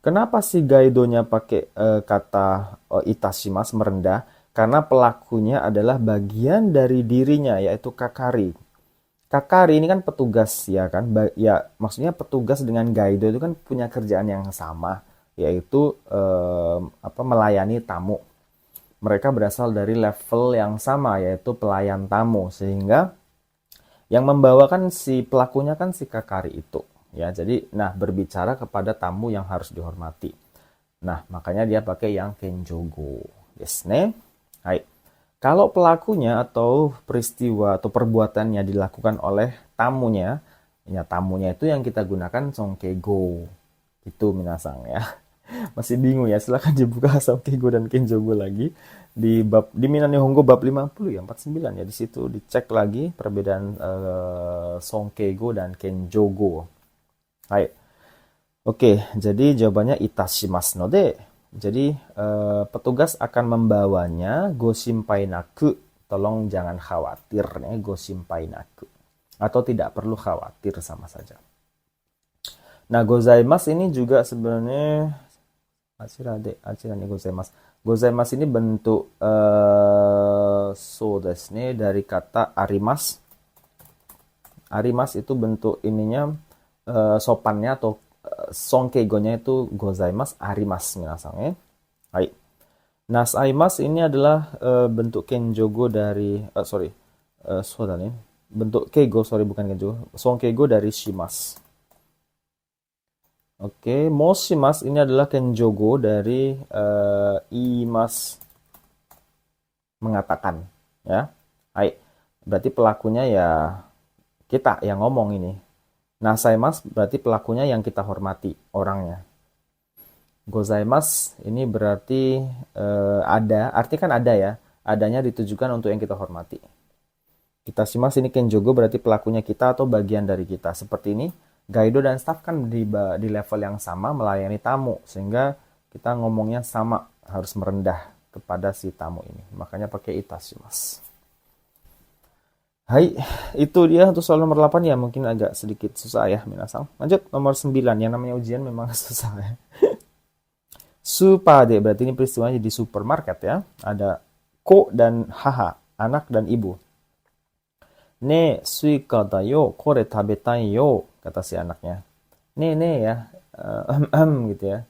Kenapa si gaidonya pakai kata itashimasu merendah? Karena pelakunya adalah bagian dari dirinya, yaitu kakari. Kakari ini kan petugas ya kan, ya maksudnya petugas dengan gaido itu kan punya kerjaan yang sama, yaitu melayani tamu. Mereka berasal dari level yang sama, yaitu pelayan tamu, sehingga yang membawakan si pelakunya kan si kakari itu. Ya, jadi berbicara kepada tamu yang harus dihormati. Nah, makanya dia pakai yang kenjogo. Desu ne. Hai. Kalau pelakunya atau peristiwa atau perbuatannya dilakukan oleh tamunya, ya tamunya itu yang kita gunakan songkeigo. Itu minasang ya. Masih bingung ya, silahkan dibuka songkeigo dan kenjogo lagi di Minnan Nihongo bab 50 ya, 49 ya, di situ dicek lagi perbedaan songkeigo dan kenjogo. Hai. Oke, jadi jawabannya itashimasu node. Jadi petugas akan membawanya go shinpai naku. Tolong jangan khawatir nih, go shinpai naku. Atau tidak perlu khawatir sama saja. Nah, gozaimasu ini juga sebenarnya achira nih gozaimasu. Gozaimasu ini bentuk so desu ne dari kata arimas. Arimas itu bentuk ininya sopannya atau songkeigonya itu gozaimasu, arimasu minasang ya. Hai. Nasaimasu ini adalah bentuk kenjogo dari bentuk keigo, bukan kenjogo. Songkeigo dari shimasu. Oke, moshimasu ini adalah kenjogo dari imasu, mengatakan ya. Hai. Berarti pelakunya ya kita yang ngomong ini. Nasaimasu berarti pelakunya yang kita hormati, orangnya. Gozaimasu ini berarti ada, arti kan ada ya. Adanya ditujukan untuk yang kita hormati. Itashimasu ini kenjogo berarti pelakunya kita atau bagian dari kita. Seperti ini, gaido dan staff kan di level yang sama melayani tamu. Sehingga kita ngomongnya sama, harus merendah. kepada si tamu ini. Makanya pakai itashimasu. Hai, itu dia untuk soal nomor 8 ya, mungkin agak sedikit susah ya, minasang. Lanjut nomor 9, yang namanya ujian memang susah ya. Supade, berarti ini peristiwanya di supermarket ya. Ada ko dan haha, anak dan ibu. Ne, suika da yo, kore tabetai yo, kata si anaknya. Ne ya, gitu ya.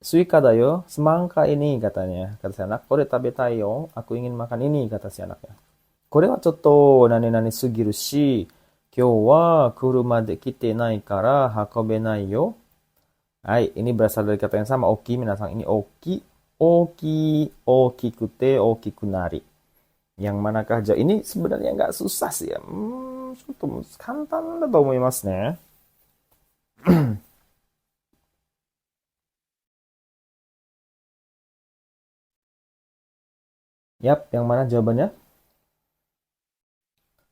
Suika da yo, semangka ini katanya. Kata si anak, kore tabetai yo, aku ingin makan ini, kata si anaknya. Kore wa chotto nani-nani sugiru shi, kyou wa kuruma de kite nai kara hakobenai yo. Hai, ini berasal dari kata yang sama, oki, minasang. Ini oki, okikute, okikunari. Yang manakah jauh? Ini sebenarnya nggak susah sih ya. Kantan da to omoimasu ne. Yap, yang mana jawabannya?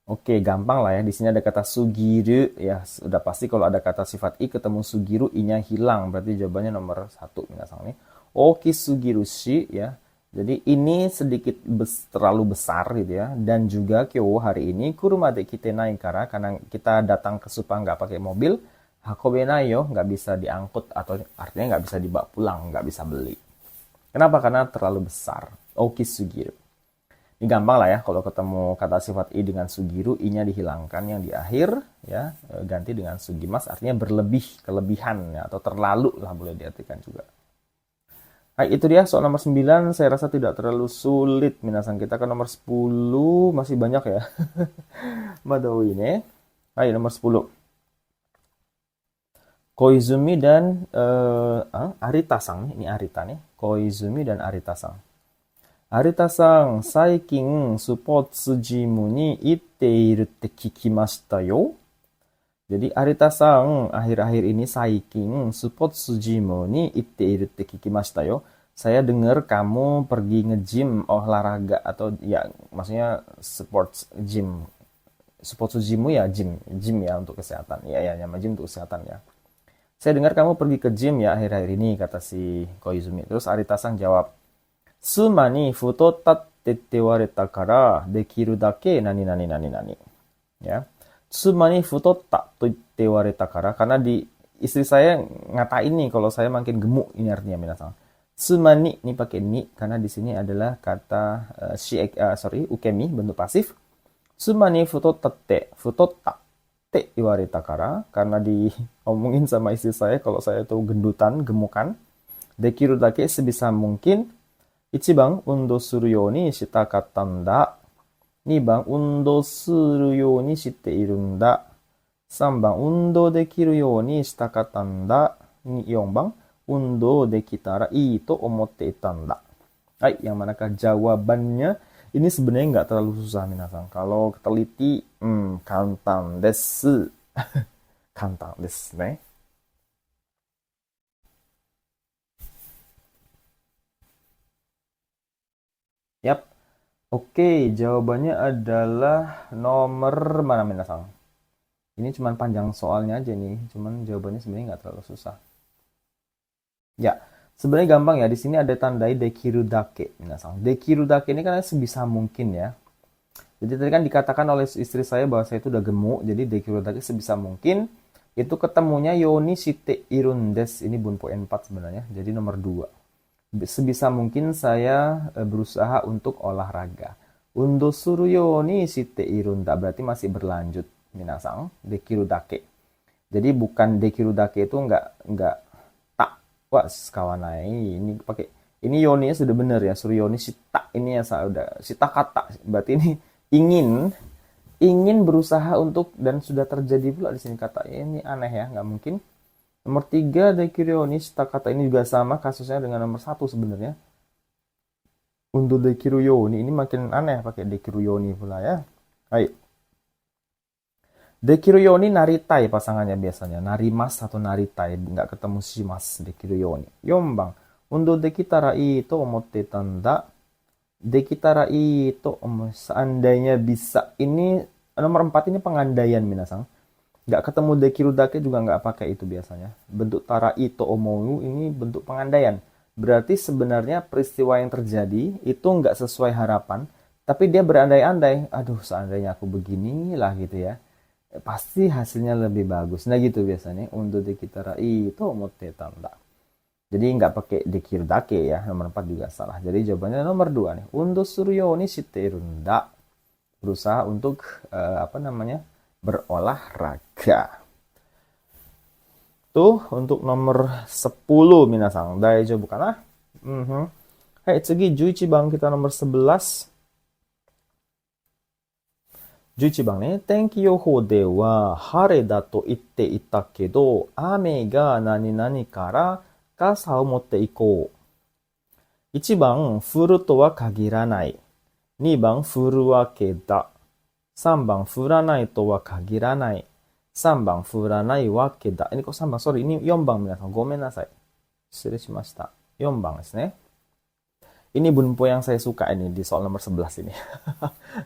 Oke, gampang lah ya. Di sini ada kata sugiru ya. Sudah pasti kalau ada kata sifat i ketemu sugiru, i-nya hilang. Berarti jawabannya nomor 1 minasang nih. Oki sugiru shi ya. Jadi ini sedikit terlalu besar gitu ya. Dan juga kyo hari ini kurumade kite nai kara, karena kita datang ke Supa nggak pakai mobil. Hakobenai yo, nggak bisa diangkut atau artinya nggak bisa dibawa pulang, nggak bisa beli. Kenapa? Karena terlalu besar. Oki sugiru. Ini gampang lah ya, kalau ketemu kata sifat i dengan sugiru, i-nya dihilangkan yang di akhir ya, ganti dengan sugimas, artinya berlebih, kelebihan ya, atau terlalu lah boleh diartikan juga. Nah, itu dia soal nomor 9, saya rasa tidak terlalu sulit minasang. Kita ke nomor 10, masih banyak ya. Madou ini. Ayo nomor 10. Koizumi dan Arita-sang, ini Arita nih. Koizumi dan Arita-sang. Arita-sang, saikin sports jimu ni itte iru te kikimashita yo. Jadi Arita-sang akhir-akhir ini saikin sports jimu ni itte iru te kikimashita yo. Saya dengar kamu pergi nge-gym olahraga atau ya maksudnya sports gym. Sports jimu ya gym ya untuk kesehatan. Ya nama gym untuk kesehatan ya. Saya dengar kamu pergi ke gym ya akhir-akhir ini, kata si Koizumi. Terus Arita-sang jawab, Suma ni futottaって言われたからできるだけ何々何々. Ya. Suma ni futottaと言って言われたから, karena di istri saya ngatain nih kalau saya makin gemuk, ini artinya minasang. Suma ni, ini pakai ni karena di sini adalah kata ukemi bentuk pasif. Suma ni futotta te iwareta kara, karena diomongin sama istri saya kalau saya itu gendutan, gemukan. Dekiru dake, sebisa mungkin. Ichibang undo suru you ni shita kattan da. 2番運動するようにしているんだ。3番運動できるようにしたかったんだ。4番運動できたらいいと思っていたんだ. Hai, yang manakah jawabannya? Ini sebenarnya nggak terlalu susah minasang. Kalau teliti, kantan desu. Kantan desu ne. Yap. Oke, jawabannya adalah nomor mana minasang? Ini cuman panjang soalnya aja nih, cuman jawabannya sebenarnya nggak terlalu susah. Ya, sebenarnya gampang ya. Di sini ada tandai dekiru dake minasang. Dekiru dake ini kan sebisa mungkin ya. Jadi tadi kan dikatakan oleh istri saya bahwa saya itu udah gemuk, jadi dekiru dake sebisa mungkin. Itu ketemunya yoni shite irun desu. Ini bunpo N4 sebenarnya, jadi nomor 2. Sebisa mungkin saya berusaha untuk olahraga. Undo suru yo ni shite irunda, berarti masih berlanjut minasang. Dekiru dake. Jadi bukan dekiru dake itu enggak tak wa kawanai. Ini pakai ini yoni sudah benar ya. Suru yoni shita ini ya sudah shita kata. Berarti ini ingin berusaha untuk, dan sudah terjadi pula di sini kata. Ini aneh ya, nggak mungkin. Nomor 3, dekiru ni shita kata, ini juga sama kasusnya dengan nomor 1 sebenarnya. Untuk dekiru ni ini makin aneh pakai dekiru ni pula ya. Hai. Dekiru ni naritai pasangannya biasanya. Narimas atau naritai, nggak ketemu shimas dekiru ni. 4番. Untuk dekitara ito omotte tanda. Dekitara ito seandainya bisa. Ini nomor 4 ini pengandaian minasang. Nggak ketemu dekiru dake juga nggak pakai itu biasanya. Bentuk tara ito omou ini bentuk pengandaian. Berarti sebenarnya peristiwa yang terjadi itu nggak sesuai harapan, tapi dia berandai-andai, aduh seandainya aku beginilah gitu ya, pasti hasilnya lebih bagus. Nah gitu biasanya untuk dikitara itu motetanda. Jadi nggak pakai dikirdake ya, nomor 4 juga salah. Jadi jawabannya nomor 2 nih. Untuk suryo ni shiterunda. Berusaha untuk apa namanya? Berolahraga. Tuh untuk nomor 10 minasang. Daijoubu kana? Mhm. Hai, tsugi 11 bang kita nomor 11. 11番ね。天気予報では晴れだと言っていたけど、雨が何々から傘を持っていこう。1番、降るとは限らない。2番、降るわけだ。3番、降らないとは限らない。3番、降らないわけだ。Ini kok 3番? Sorry, ini 4番皆さん。ごめんなさい。失礼しました。4番ですね。Ini bunpo yang saya suka ini di soal nomor 11 ini.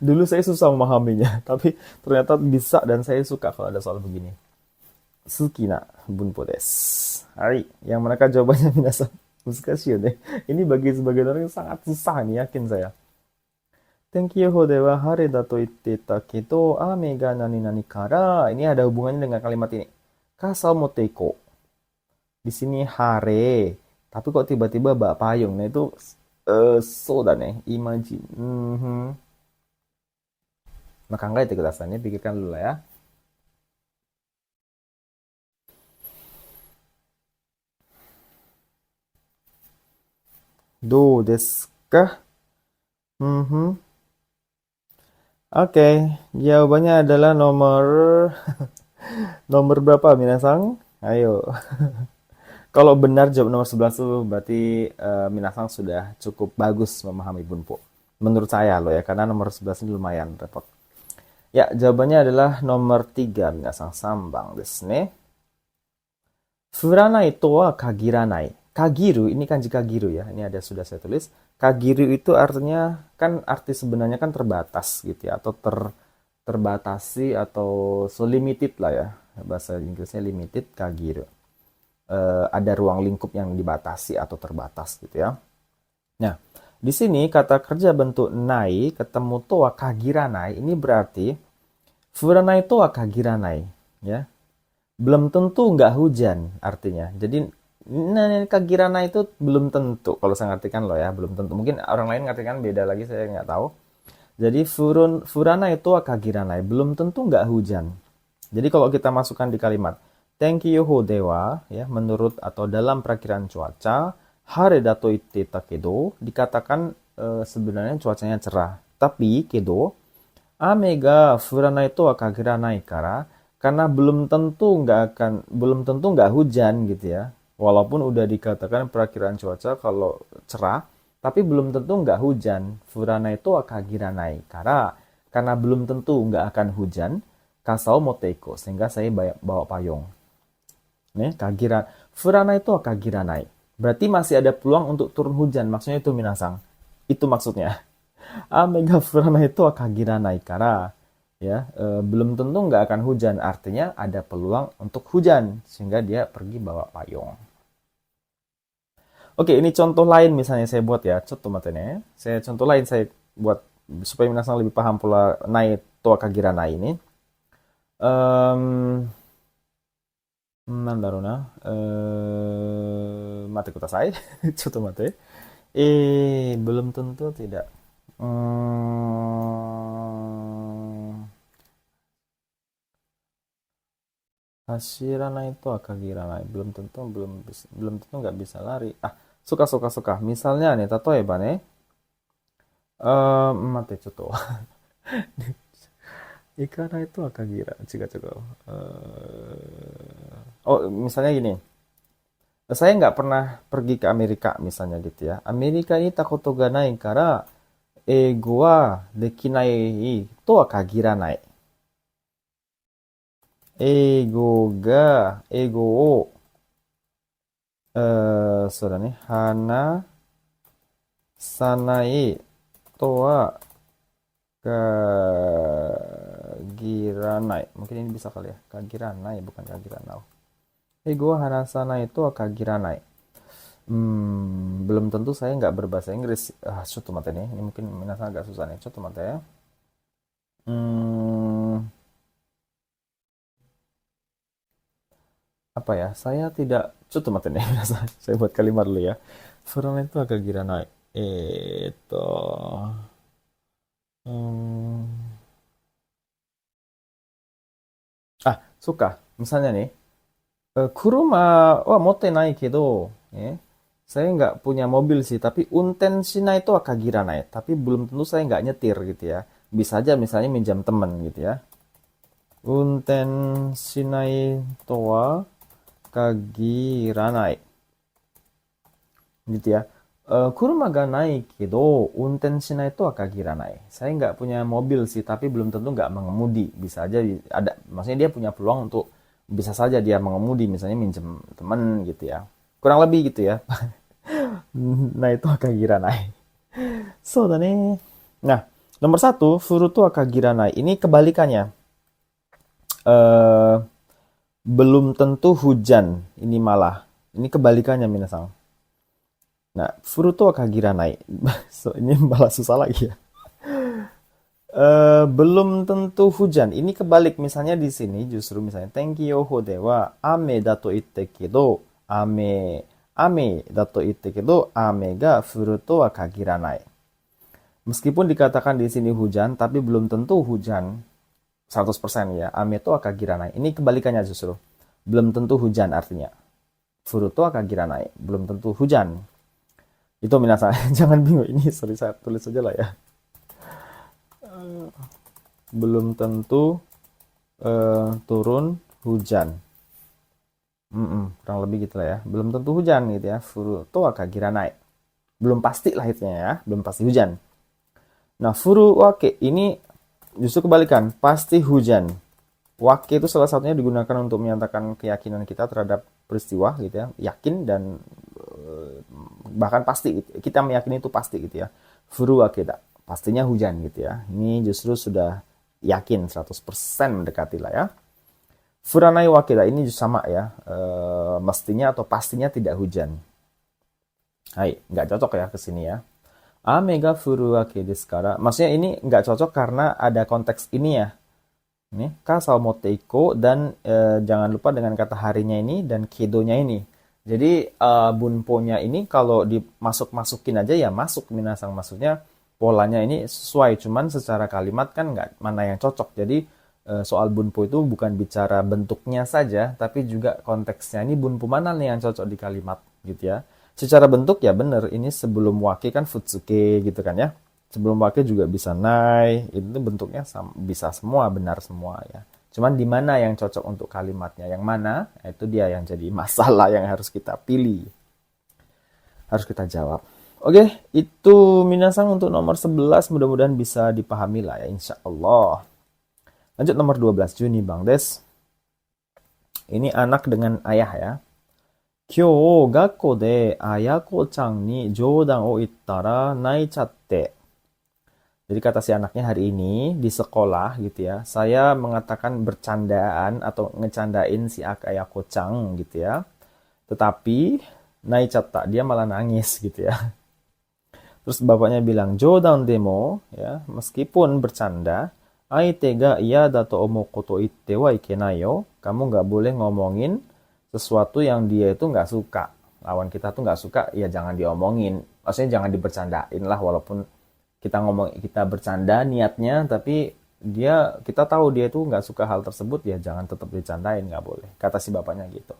Dulu saya susah memahaminya, tapi ternyata bisa dan saya suka kalau ada soal begini. Sukina bunpo desu. Hai, yang manakah jawabannya minasan? Muskashi yo ne. Ini bagi sebagian orang yang sangat susah nih, yakin saya. Tenki yoho dewa hare da to itte ta kedo ame ga nani nani kara. Ini ada hubungannya dengan kalimat ini. Kasa motte iko. Di sini hare, tapi kok tiba-tiba bawa payung. Nah itu so da ne, imagine. Nakangaite kudasai ne, pikirkan dulu lah ya. Do desu ka? Oke, jawabannya adalah nomor nomor berapa minasang? Ayo. Kalau benar jawab nomor 11 itu berarti minasang sudah cukup bagus memahami bunpo. Menurut saya loh ya, karena nomor 11 ini lumayan repot. Ya, jawabannya adalah nomor 3 minasang sambang desu ne. Furanai to wa kagiranai. Kagiru, ini kanji kagiru ya. Ini ada sudah saya tulis. Kagiru itu artinya, kan arti sebenarnya kan terbatas gitu ya. Atau terbatasi atau so limited lah ya. Bahasa Inggrisnya limited, kagiru. Ada ruang lingkup yang dibatasi atau terbatas gitu ya. Nah, di sini kata kerja bentuk nai ketemu to wa kagiranai. Ini berarti furanai to wa kagiranai ya. Belum tentu nggak hujan artinya. Jadi kagirana itu belum tentu. Kalau saya ngartikan loh ya, belum tentu. Mungkin orang lain ngartikan beda lagi, saya nggak tahu. Jadi furana itu kagiranai, belum tentu nggak hujan. Jadi kalau kita masukkan di kalimat tenki yoho dewa, ya, menurut atau dalam perakiraan cuaca, hare dato itte takedo, dikatakan sebenarnya cuacanya cerah. Tapi kedo, ame ga furanai to wa kagiranai karena belum tentu nggak hujan gitu ya. Walaupun udah dikatakan perakiraan cuaca kalau cerah, tapi belum tentu nggak hujan. Furanai to wa kagiranai karena belum tentu nggak akan hujan. Kasau moteiko, sehingga saya bawa payung. Nih, furanai to wa kagiranai. Berarti masih ada peluang untuk turun hujan. Maksudnya itu minasang. Itu maksudnya. Ame ga furanai to wa kagiranai ya, belum tentu nggak akan hujan, artinya ada peluang untuk hujan sehingga dia pergi bawa payung. Oke, ini contoh lain misalnya saya buat ya, contoh lain saya buat supaya minasang lebih paham pola nai toa kagira nai ini. Nandaru na, mate kudasai, contoh mate. Belum tentu tidak. Hashiranai itu kagiranai. Belum tentu nggak bisa lari. Suka. Misalnya nih, tatoeba ne. Mate, coto. Ikara itu kagira. Chiga. Oh, misalnya gini. Saya nggak pernah pergi ke Amerika misalnya gitu ya. Amerika ini takoto ga nai kara eigo wa dekinai to wa kagiranai. Ego o hana sanai to wa kagiranai. Mungkin ini bisa kali ya. Kagiranai bukan kagiranau. Ego wa hana sanai to wa kagiranai. Belum tentu saya nggak berbahasa Inggris. Coba mata nih. Ini mungkin minasa agak susah nih. Coba mata ya. Hmm, apa ya? Saya tidak. Coba mata nih. Minasa. Saya buat kalimat dulu ya. Furan itu agak gira naik. Itu. Hmm, suka. Misalnya nih. Kuruma wa motte nai kedo. Ya. Saya nggak punya mobil sih, tapi unten shinai itu akagira naik. Tapi belum tentu saya nggak nyetir gitu ya. Bisa aja misalnya minjam temen gitu ya. Unten shinai to wa kagiranai. Gitu ya. Kuruma ga nai kedo, unten shinai to wa kagiranai. Saya nggak punya mobil sih, tapi belum tentu nggak mengemudi. Bisa aja ada, maksudnya dia punya peluang untuk bisa saja dia mengemudi, misalnya minjem temen gitu ya. Kurang lebih gitu ya. Nah, itu akagiranai. So, da ne. Nah, nomor satu, furutu akagiranai. Ini kebalikannya. Eh, belum tentu hujan. Ini malah. Ini kebalikannya, minasang. Nah, furutu akagiranai. So, ini malah susah lagi ya. Belum tentu hujan. Ini kebalik. Misalnya di sini justru misalnya tenki yoho dewa ame dato itte kedo ame dato itte kedo ame ga furu to wa kagiranai. Meskipun dikatakan di sini hujan, tapi belum tentu hujan 100% ya. Ame to wa kagiranai. Ini kebalikannya justru. Belum tentu hujan artinya. Furu to wa kagiranai. Belum tentu hujan. Itu minasan. Jangan bingung. Ini sorry saya tulis saja lah ya. Belum tentu turun hujan. Kurang lebih gitu lah ya. Belum tentu hujan gitu ya. Furu to wa kagiranai. Belum pasti lah itu ya. Belum pasti hujan. Nah, furu wake ini justru kebalikan. Pasti hujan. Wake itu salah satunya digunakan untuk menyatakan keyakinan kita terhadap peristiwa gitu ya. Yakin dan bahkan pasti. Kita meyakini itu pasti gitu ya. Furu wake da. Pastinya hujan gitu ya. Ini justru sudah yakin 100% mendekati lah ya. Furanai wakida ini sama ya. Mestinya atau pastinya tidak hujan. Hai, nggak cocok ya ke sini ya. Ame ga furu wake desu kara. Maksudnya ini nggak cocok karena ada konteks ini ya. Ini ka saomotte iko dan jangan lupa dengan kata harinya ini dan kedonya ini. Jadi bunponya ini kalau dimasuk-masukin aja ya masuk minasang, maksudnya polanya ini sesuai, cuman secara kalimat kan nggak mana yang cocok. Jadi soal bunpo itu bukan bicara bentuknya saja, tapi juga konteksnya. Ini bunpo mana nih yang cocok di kalimat gitu ya. Secara bentuk ya bener, ini sebelum wake kan futsuke gitu kan ya. Sebelum wake juga bisa nai, itu bentuknya bisa semua, benar semua ya. Cuman di mana yang cocok untuk kalimatnya, yang mana, itu dia yang jadi masalah yang harus kita pilih. Harus kita jawab. Oke, itu minasang untuk nomor 11, mudah-mudahan bisa dipahami lah ya, insya Allah. Lanjut nomor 12, Juni Bang Des. Ini anak dengan ayah ya. Kyou gakko de Ayako-chan ni joudan o ittara naichatte. Jadi kata si anaknya hari ini di sekolah gitu ya, saya mengatakan bercandaan atau ngecandain si Ayako-chan gitu ya. Tetapi naichatta, dia malah nangis gitu ya. Terus bapaknya bilang, jodan demo, ya, meskipun bercanda, aite ga iya dato omou koto itte wa ikenai yo. Kamu nggak boleh ngomongin sesuatu yang dia itu nggak suka. Lawan kita tuh nggak suka, ya jangan diomongin. Maksudnya jangan dibercandain lah, walaupun kita bercanda niatnya, tapi kita tahu dia itu nggak suka hal tersebut, ya jangan tetap dicandain, nggak boleh. Kata si bapaknya gitu.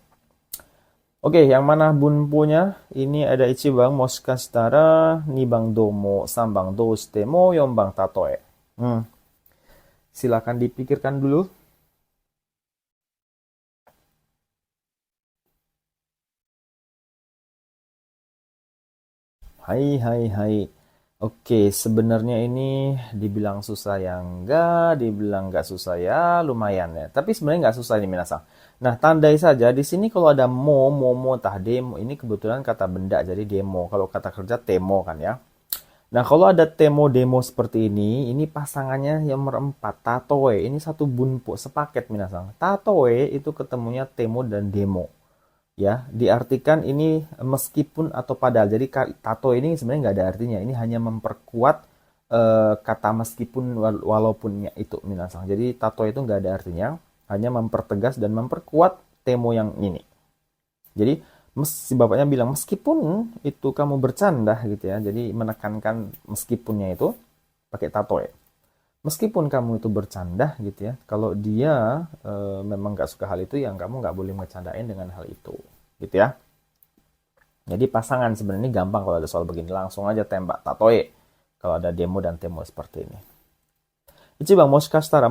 Oke, yang mana bunpunya? Ini ada Ichibang, Moshikashitara, Nibang Domo, Sambang Doshite mo, Yombang Tatoe. Silakan dipikirkan dulu. Hai. Oke, sebenarnya ini dibilang susah ya enggak, dibilang nggak susah ya lumayan ya. Tapi sebenarnya nggak susah ini minasang. Nah, tandai saja di sini kalau ada momo, tah demo, ini kebetulan kata benda jadi demo. Kalau kata kerja temo kan ya. Nah, kalau ada temo demo seperti ini pasangannya yang nomor 4, tatoe. Ini satu bunpo, sepaket minasang. Tatoe itu ketemunya temo dan demo. Ya, diartikan ini meskipun atau padahal. Jadi tato ini sebenarnya nggak ada artinya. Ini hanya memperkuat kata meskipun walaupunnya itu minasang. Jadi tato itu nggak ada artinya, hanya mempertegas dan memperkuat temo yang ini. Jadi si bapaknya bilang meskipun itu kamu bercanda gitu ya. Jadi menekankan meskipunnya itu pakai tato ya. Meskipun kamu itu bercanda gitu ya, kalau dia memang nggak suka hal itu, yang kamu nggak boleh bercandain dengan hal itu, gitu ya. Jadi pasangan sebenarnya gampang kalau ada soal begini, langsung aja tembak tatoe. Kalau ada demo dan temo seperti ini. Ichiban moshikashitara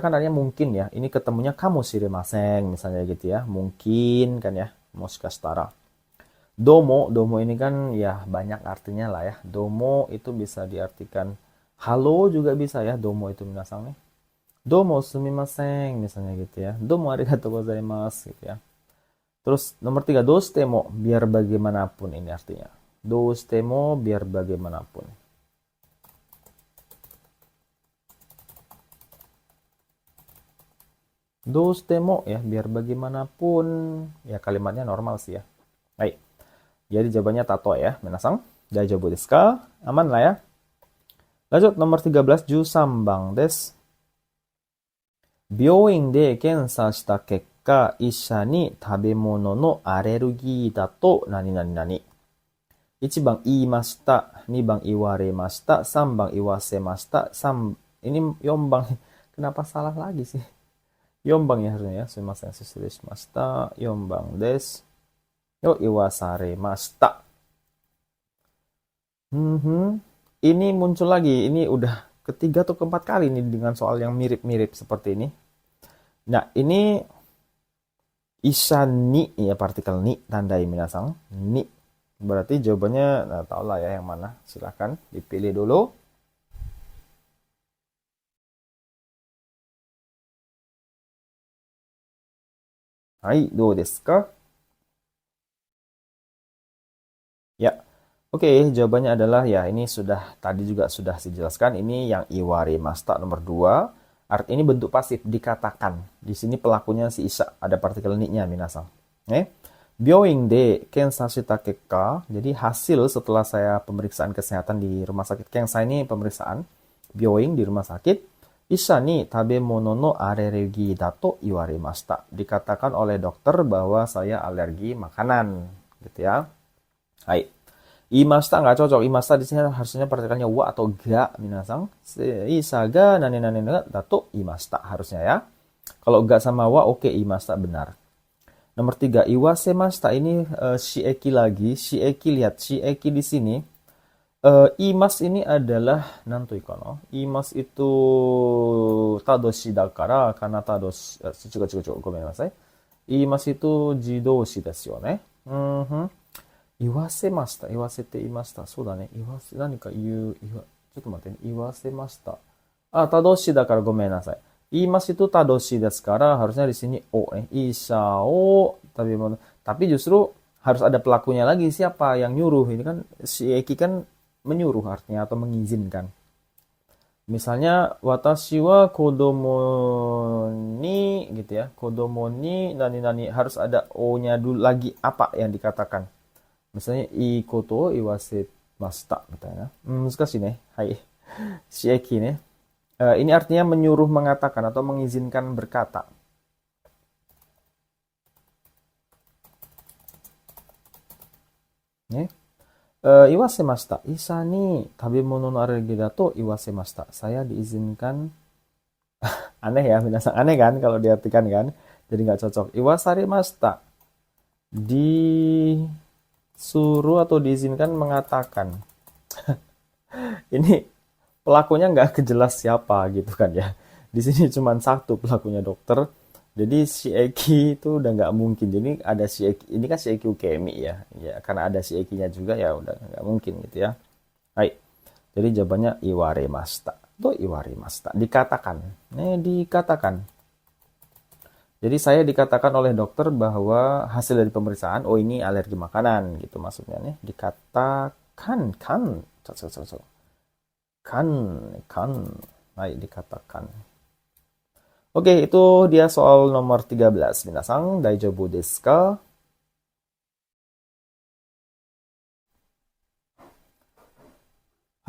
kan artinya mungkin ya. Ini ketemunya kamu shirimasen misalnya gitu ya. Mungkin kan ya, moshikashitara. Domo ini kan ya banyak artinya lah ya. Domo itu bisa diartikan halo juga bisa ya. Domo itu minasang nih. Domo sumimasen misalnya gitu ya. Domo arigatou gozaimasu gitu ya. Terus nomor 3, dostemo, biar bagaimanapun ini artinya. Dostemo, biar bagaimanapun. Dostemo ya, biar bagaimanapun. Ya kalimatnya normal sih ya. Baik. Jadi jawabannya tato ya, minasang. Daijoubu desu ka? Aman lah ya. Lanjut nomor 13, Jusambang desu. 病院で検査した結果、医者に食べ物のアレルギーだと何々々。1番言いました。2番言われました。3番言わせました。ini 4番. Kenapa salah lagi sih? 4番ya harusnya ya. Sumimasen,失礼しました。4番です。よ、言わされました。Ini muncul lagi. Ini udah ketiga atau keempat kali nih dengan soal yang mirip-mirip seperti ini. Nah, ini Isha ni ya, partikel ni tandai minasang. Ni. Berarti jawabannya, nah tau lah ya yang mana. Silahkan dipilih dulu. Hai, do desu ka? Ya. Oke, jawabannya adalah ya ini tadi juga sudah dijelaskan. Ini yang iwarimashita nomor 2. Ini bentuk pasif, dikatakan. Di sini pelakunya si Isa, ada partikel ni-nya minasang. Byoing de kensa shita kekka. Jadi hasil setelah saya pemeriksaan kesehatan di rumah sakit. Kensa ini pemeriksaan. Byoing di rumah sakit. Isa ni tabemono no alergi dato iwarimashita. Dikatakan oleh dokter bahwa saya alergi makanan, gitu ya. Hai. Imasta nggak cocok. Imasta di sini harusnya partikelnya wa atau ga minasang. Isa ga nani dato imasta harusnya ya. Kalau ga sama wa oke, imasta benar. Nomor 3, iwasemashita ini shieki lagi. Shieki, lihat shieki di sini. Imas ini adalah nanto ikono. Imas itu tadoshi dakara karena tadoshi gomenasai. Imas itu jidoshi desu yo ne. Iwasemashita, iwasete imashita. そうだね。何か言う、ちょっと待ってね。iwasemashita. Tadoshi da kara gomen nasai. Imas itu tadoshi desu kara, harusnya di sini o nih. Isa o tapi justru harus ada pelakunya lagi. Siapa yang nyuruh? Ini kan shieki kan menyuruh artinya atau mengizinkan. Misalnya watashi wa kodomo ni gitu ya. Kodomo ni nani harus ada o-nya dulu lagi apa yang dikatakan. Misalnya ikoto iwasemashita misalnya. Muskashi ne. Hai. Shieki ne. Ini artinya menyuruh mengatakan atau mengizinkan berkata. Iwasemashita. Isa ni tabemono no alergi dato iwasemashita. Saya diizinkan. Aneh ya, minasang aneh kan kalau diartikan kan. Jadi nggak cocok. Iwasarimashita. Disuruh atau diizinkan mengatakan. Ini pelakunya nggak kejelas siapa gitu kan ya. Di sini cuma satu pelakunya, dokter. Jadi shieki itu udah nggak mungkin. Jadi ada shieki, ini kan shieki ukemi ya. Ya karena ada shiekinya juga ya udah nggak mungkin gitu ya. Baik. Jadi jawabannya iwarimashita. Tuh iwarimashita. Dikatakan. Dikatakan. Jadi saya dikatakan oleh dokter bahwa hasil dari pemeriksaan, oh ini alergi makanan gitu maksudnya nih. Dikatakan, kan. Kan. Baik, dikatakan. Oke, itu dia soal nomor 13. Minasang, daijoubu desu ka?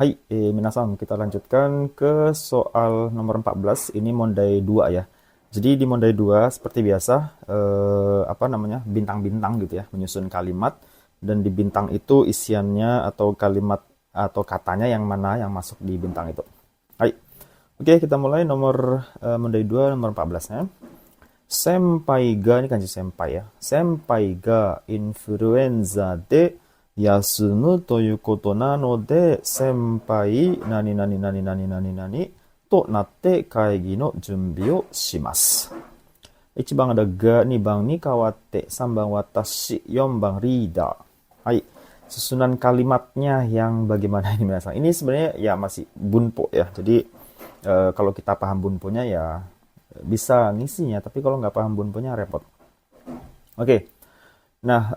Hai, minasan, kita lanjutkan ke soal nomor 14. Ini Mondai 2 ya. Jadi di Mondai 2 seperti biasa apa namanya? Bintang-bintang gitu ya, menyusun kalimat dan di bintang itu isiannya atau kalimat atau katanya yang mana yang masuk di bintang itu. Hai. Oke, kita mulai nomor Mondai 2 nomor 14 ya. Senpai ga, ini kanji senpai ya. Senpai ga influenza de yasumu toいうことなので、先輩、何々何々何々となって会議の準備をします。1番ada ga, 2番ni kawatte, 3番watashi, 4番reader. Hai. Susunan kalimatnya yang bagaimana ini minasan? Ini sebenarnya ya masih bunpo ya. Jadi kalau kita paham bunponya ya bisa ngisinya, tapi kalau nggak paham bunponya repot. Oke. Nah,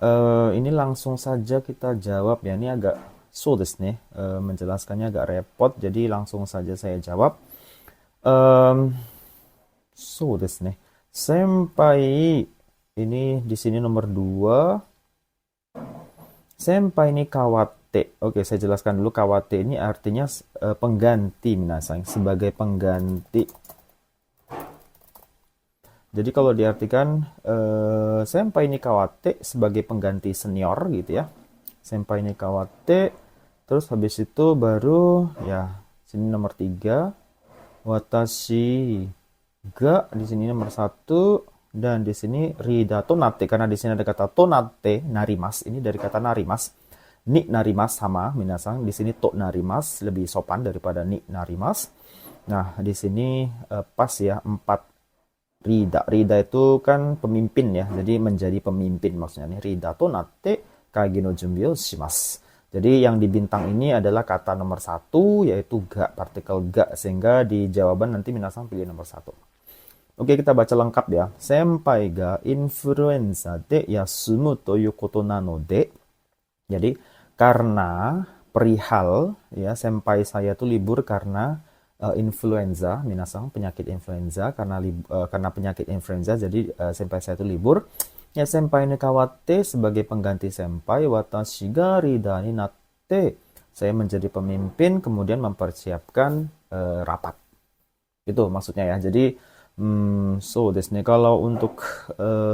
ini langsung saja kita jawab ya. Ini agak desu nih, menjelaskannya agak repot, jadi langsung saja saya jawab. Desu nih. Senpai ini di sini nomor 2. Senpai ini kawatte. Oke, saya jelaskan dulu. Kawatte ini artinya pengganti minasan, sebagai pengganti. Jadi kalau diartikan senpai ni kawatte sebagai pengganti senior gitu ya. Senpai ni kawatte. Terus habis itu baru ya sini nomor 3. Watashi ga di sini nomor 1 dan di sini rida tonate karena di sini ada kata tonate narimas. Ini dari kata narimas. Ni narimas sama minasan. Di sini to narimas lebih sopan daripada ni narimas. Nah, di sini pas ya 4. Rida itu kan pemimpin ya, jadi menjadi pemimpin maksudnya nih. Rida to natte kagi no junbi o shimasu. Jadi yang di bintang ini adalah kata nomor 1 yaitu ga, partikel ga, sehingga di jawaban nanti minasan pilih nomor 1. Oke, kita baca lengkap ya. Senpai ga influenza de yasumu toいうことなので. Jadi karena perihal ya senpai saya tuh libur karena influenza, minasan, penyakit influenza, karena penyakit influenza jadi senpai saya itu libur. Ya, senpai ni kawatte sebagai pengganti senpai, watashi ga rida ni natte, saya menjadi pemimpin kemudian mempersiapkan rapat. Itu maksudnya ya. Jadi desu nih, kalau untuk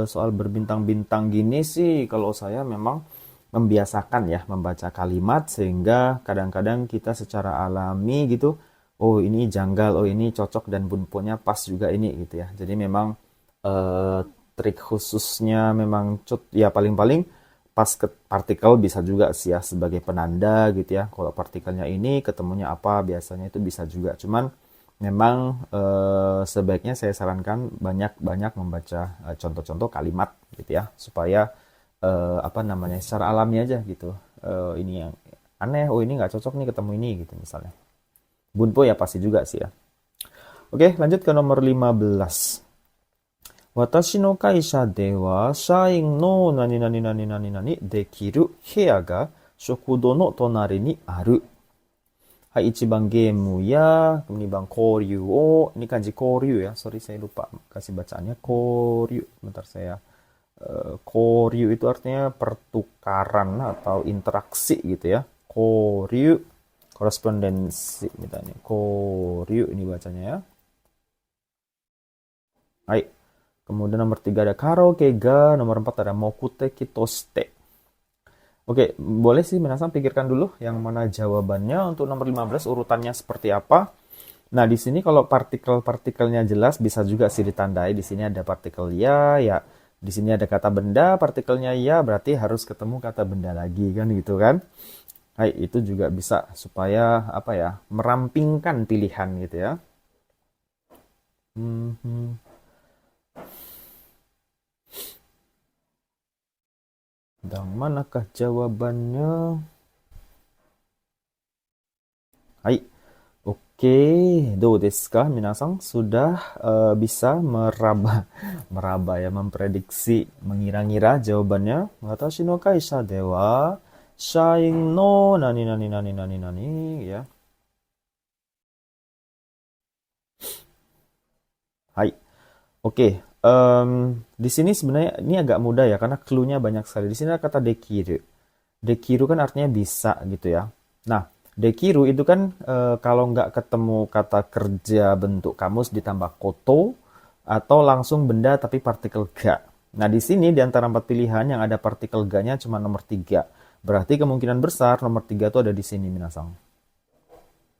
soal berbintang-bintang gini sih kalau saya memang membiasakan ya membaca kalimat sehingga kadang-kadang kita secara alami gitu, oh ini janggal, oh ini cocok dan bunponya pas juga ini gitu ya. Jadi memang trik khususnya memang ya paling-paling pas ke partikel bisa juga sih ya sebagai penanda gitu ya. Kalau partikelnya ini ketemunya apa biasanya itu bisa juga. Cuman memang sebaiknya saya sarankan banyak-banyak membaca contoh-contoh kalimat gitu ya supaya apa namanya secara alami aja gitu. Ini yang aneh, oh ini nggak cocok nih ketemu ini gitu misalnya. Bunpo ya pasti juga sih ya. Oke, lanjut ke nomor 15. Watashi no kaisha de wa shain no nani nani nani nani nani dekiru heya ga shokudo no tonari ni aru. Hai, 1番ゲームya, kemudian 2番交流を, ini kanji 交流ya, sorry saya lupa kasih bacaannya, 交流, bentar saya, 交流itu artinya pertukaran atau interaksi gitu ya, 交流, korespondensi misalnya, 交流ini bacanya ya. Hai, kemudian nomor 3 ada karaoke ga, nomor 4 ada mokuteki toshite. Oke, boleh sih minasan pikirkan dulu yang mana jawabannya. Untuk nomor 15 urutannya seperti apa. Nah, di sini kalau partikel-partikelnya jelas bisa juga sih ditandai. Di sini ada partikel ya, ya. Di sini ada kata benda, partikelnya ya, berarti harus ketemu kata benda lagi kan gitu kan. Hai, itu juga bisa supaya apa ya? Merampingkan pilihan gitu ya. Dan manakah jawabannya? Hai. Oke, do desu ka? Minasan sudah bisa meraba ya, memprediksi, mengira-ngira jawabannya. Watashi no kaisha de wa shain no nani nani nani nani nani ya. Hai. Oke, di sini sebenarnya ini agak mudah ya karena clue-nya banyak sekali. Di sini ada kata dekiru. Dekiru kan artinya bisa gitu ya. Nah, Dekiru itu kan kalau nggak ketemu kata kerja bentuk kamus ditambah koto atau langsung benda tapi partikel ga. Nah, di sini di antara 4 pilihan yang ada partikel ga-nya cuma nomor 3. Berarti kemungkinan besar nomor 3 itu ada di sini, minasang.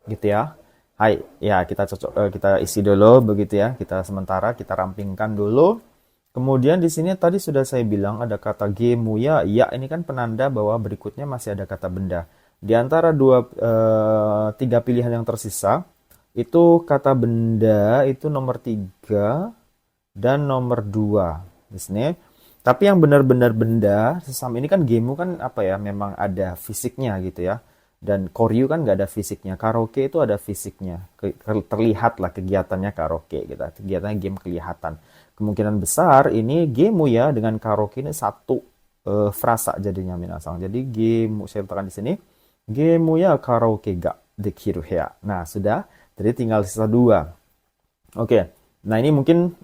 Gitu ya. Hai, ya kita isi dulu begitu ya. Kita sementara kita rampingkan dulu. Kemudian di sini tadi sudah saya bilang ada kata gemuya. Ya, ini kan penanda bahwa berikutnya masih ada kata benda. Di antara tiga pilihan yang tersisa, itu kata benda itu nomor 3 dan nomor 2. Di sini. Tapi yang benar-benar benda, sesama ini kan gemu kan apa ya, memang ada fisiknya gitu ya. Dan koryu kan nggak ada fisiknya. Karaoke itu ada fisiknya. Terlihat lah kegiatannya karaoke gitu. Kegiatannya game kelihatan. Kemungkinan besar ini gemu ya dengan karaoke ini satu frasa jadinya minasang. Jadi gemu saya letakkan di sini. Gemu ya karaoke ga dekiru hea. Nah sudah. Jadi tinggal sisa 2. Oke. Nah ini mungkin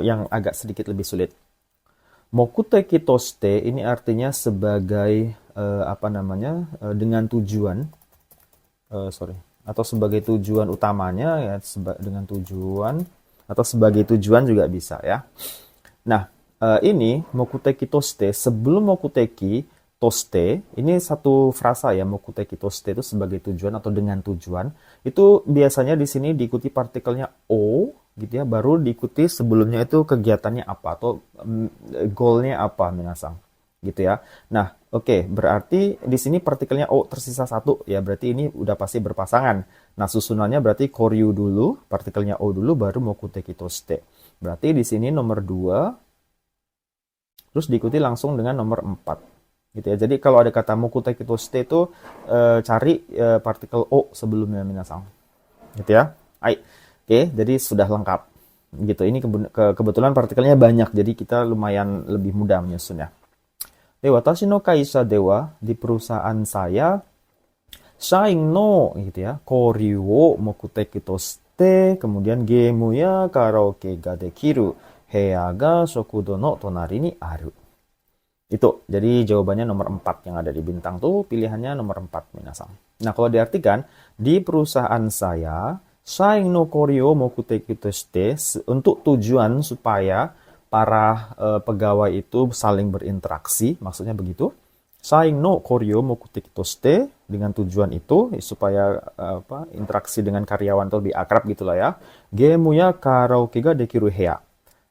yang agak sedikit lebih sulit. Mokuteki toste ini artinya sebagai dengan tujuan atau sebagai tujuan utamanya ya, dengan tujuan atau sebagai tujuan juga bisa ya. Nah, ini mokuteki toste, sebelum mokuteki toste, ini satu frasa ya, mokuteki toste itu sebagai tujuan atau dengan tujuan. Itu biasanya di sini diikuti partikelnya o gitu ya, baru diikuti sebelumnya itu kegiatannya apa atau goalnya apa minasang gitu ya. Nah, oke, berarti di sini partikelnya o tersisa 1 ya, berarti ini udah pasti berpasangan. Nah, susunannya berarti koryu dulu, partikelnya o dulu, baru mokuteki toste. Berarti di sini nomor 2 terus diikuti langsung dengan nomor 4 gitu ya. Jadi kalau ada kata mokuteki toste itu cari partikel o sebelumnya minasang gitu ya. Oke, jadi sudah lengkap. Gitu. Ini kebetulan partikelnya banyak, jadi kita lumayan lebih mudah menyusunnya. Watashi no kaisha dewa, di perusahaan saya, shain no gitu ya, koryu wo mokuteki toshite, kemudian gemu ya karaoke ga dekiru, heya ga shokudo no tonari ni aru. Itu, jadi jawabannya nomor 4 yang ada di bintang tuh, pilihannya nomor 4 minasang. Nah, kalau diartikan, di perusahaan saya, Shaing no koryo mokuteki toshite, untuk tujuan supaya para pegawai itu saling berinteraksi, maksudnya begitu. Shaing no koryo mokuteki toshite, dengan tujuan itu supaya interaksi dengan karyawan itu lebih akrab gitulah ya. Gemu ya karaoke ga dekiru hea.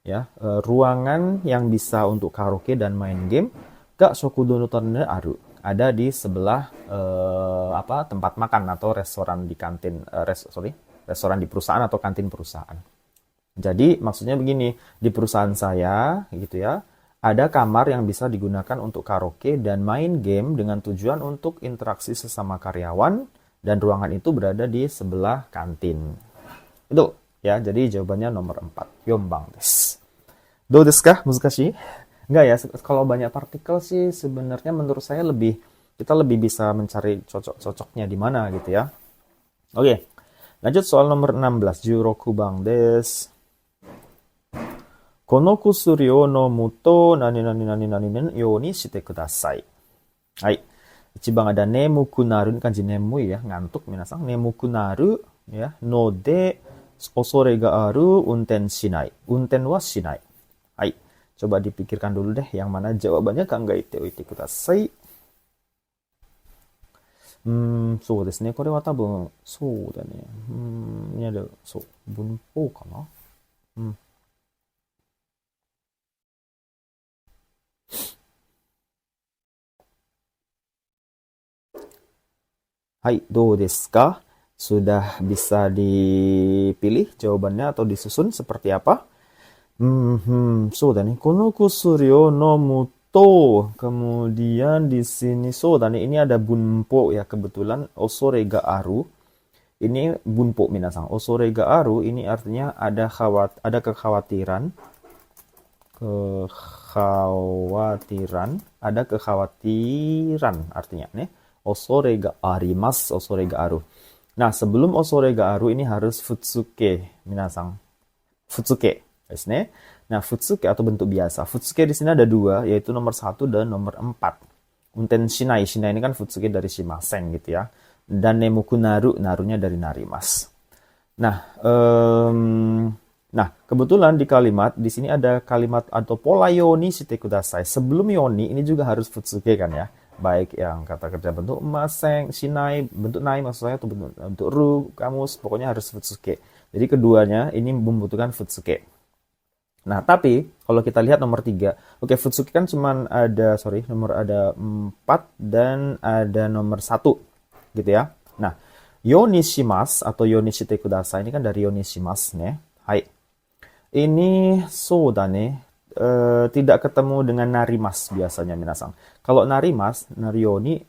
Ya, ruangan yang bisa untuk karaoke dan main game ga shokudo no tonne aru. Ada di sebelah tempat makan atau restoran di kantin restoran di perusahaan atau kantin perusahaan. Jadi maksudnya begini, di perusahaan saya gitu ya, ada kamar yang bisa digunakan untuk karaoke dan main game dengan tujuan untuk interaksi sesama karyawan dan ruangan itu berada di sebelah kantin. Itu ya, jadi jawabannya nomor 4. Yombang desu. Do desu ka? Muzukashi? Enggak ya, kalau banyak partikel sih sebenarnya menurut saya kita lebih bisa mencari cocok-cocoknya di mana gitu ya. Oke. Lanjut soal nomor 16, 16 bang des. Kono kusuri o nomu to nani nani nani nani yo ni shite kudasai. Hai. Ichiban ada nemuku naru, ini kanji nemu ya, ngantuk minasang. Nemuku naru ya, no de osore ga aru unten shinai. Unten wa shinai. Hai. Coba dipikirkan dulu deh yang mana jawabannya, kangaite oite kudasai. そうですね。これは多分、そうだね。いや、そう、文法かな。Hai, どうですか? Sudah bisa dipilih jawabannya atau disusun seperti apa? そうだね。この薬を飲むと, kemudian di sini so dan ini ada bunpo ya, kebetulan osore ga aru. Ini bunpo minasang. Osore ga aru ini artinya ada kekhawatiran. Ada kekhawatiran artinya nih. Osore ga arimasu, osore ga aru. Nah, sebelum osore ga aru ini harus futsuke minasang. Futsuke desu ne. Nah, futsuke atau bentuk biasa. Futsuke di sini ada 2, yaitu nomor 1 dan nomor 4. Unten shinai. Shinai ini kan futsuke dari shimasen gitu ya. Dan nemuku naru, narunya dari narimas. Nah, nah kebetulan di kalimat di sini ada kalimat atau pola yoni shite kudasai. Sebelum yoni ini juga harus futsuke kan ya. Baik yang kata kerja bentuk maseng, shinai, bentuk nai maksud saya atau bentuk ru, kamus, pokoknya harus futsuke. Jadi keduanya ini membutuhkan futsuke. Nah, tapi kalau kita lihat nomor 3, oke, futsuki kan cuman ada, nomor ada 4 dan ada nomor 1, gitu ya. Nah, yonishimas atau yonishite kudasai ini kan dari yonishimas, nih. Hai. Ini so da ne, tidak ketemu dengan narimas biasanya minasang. Kalau narimas, narioni,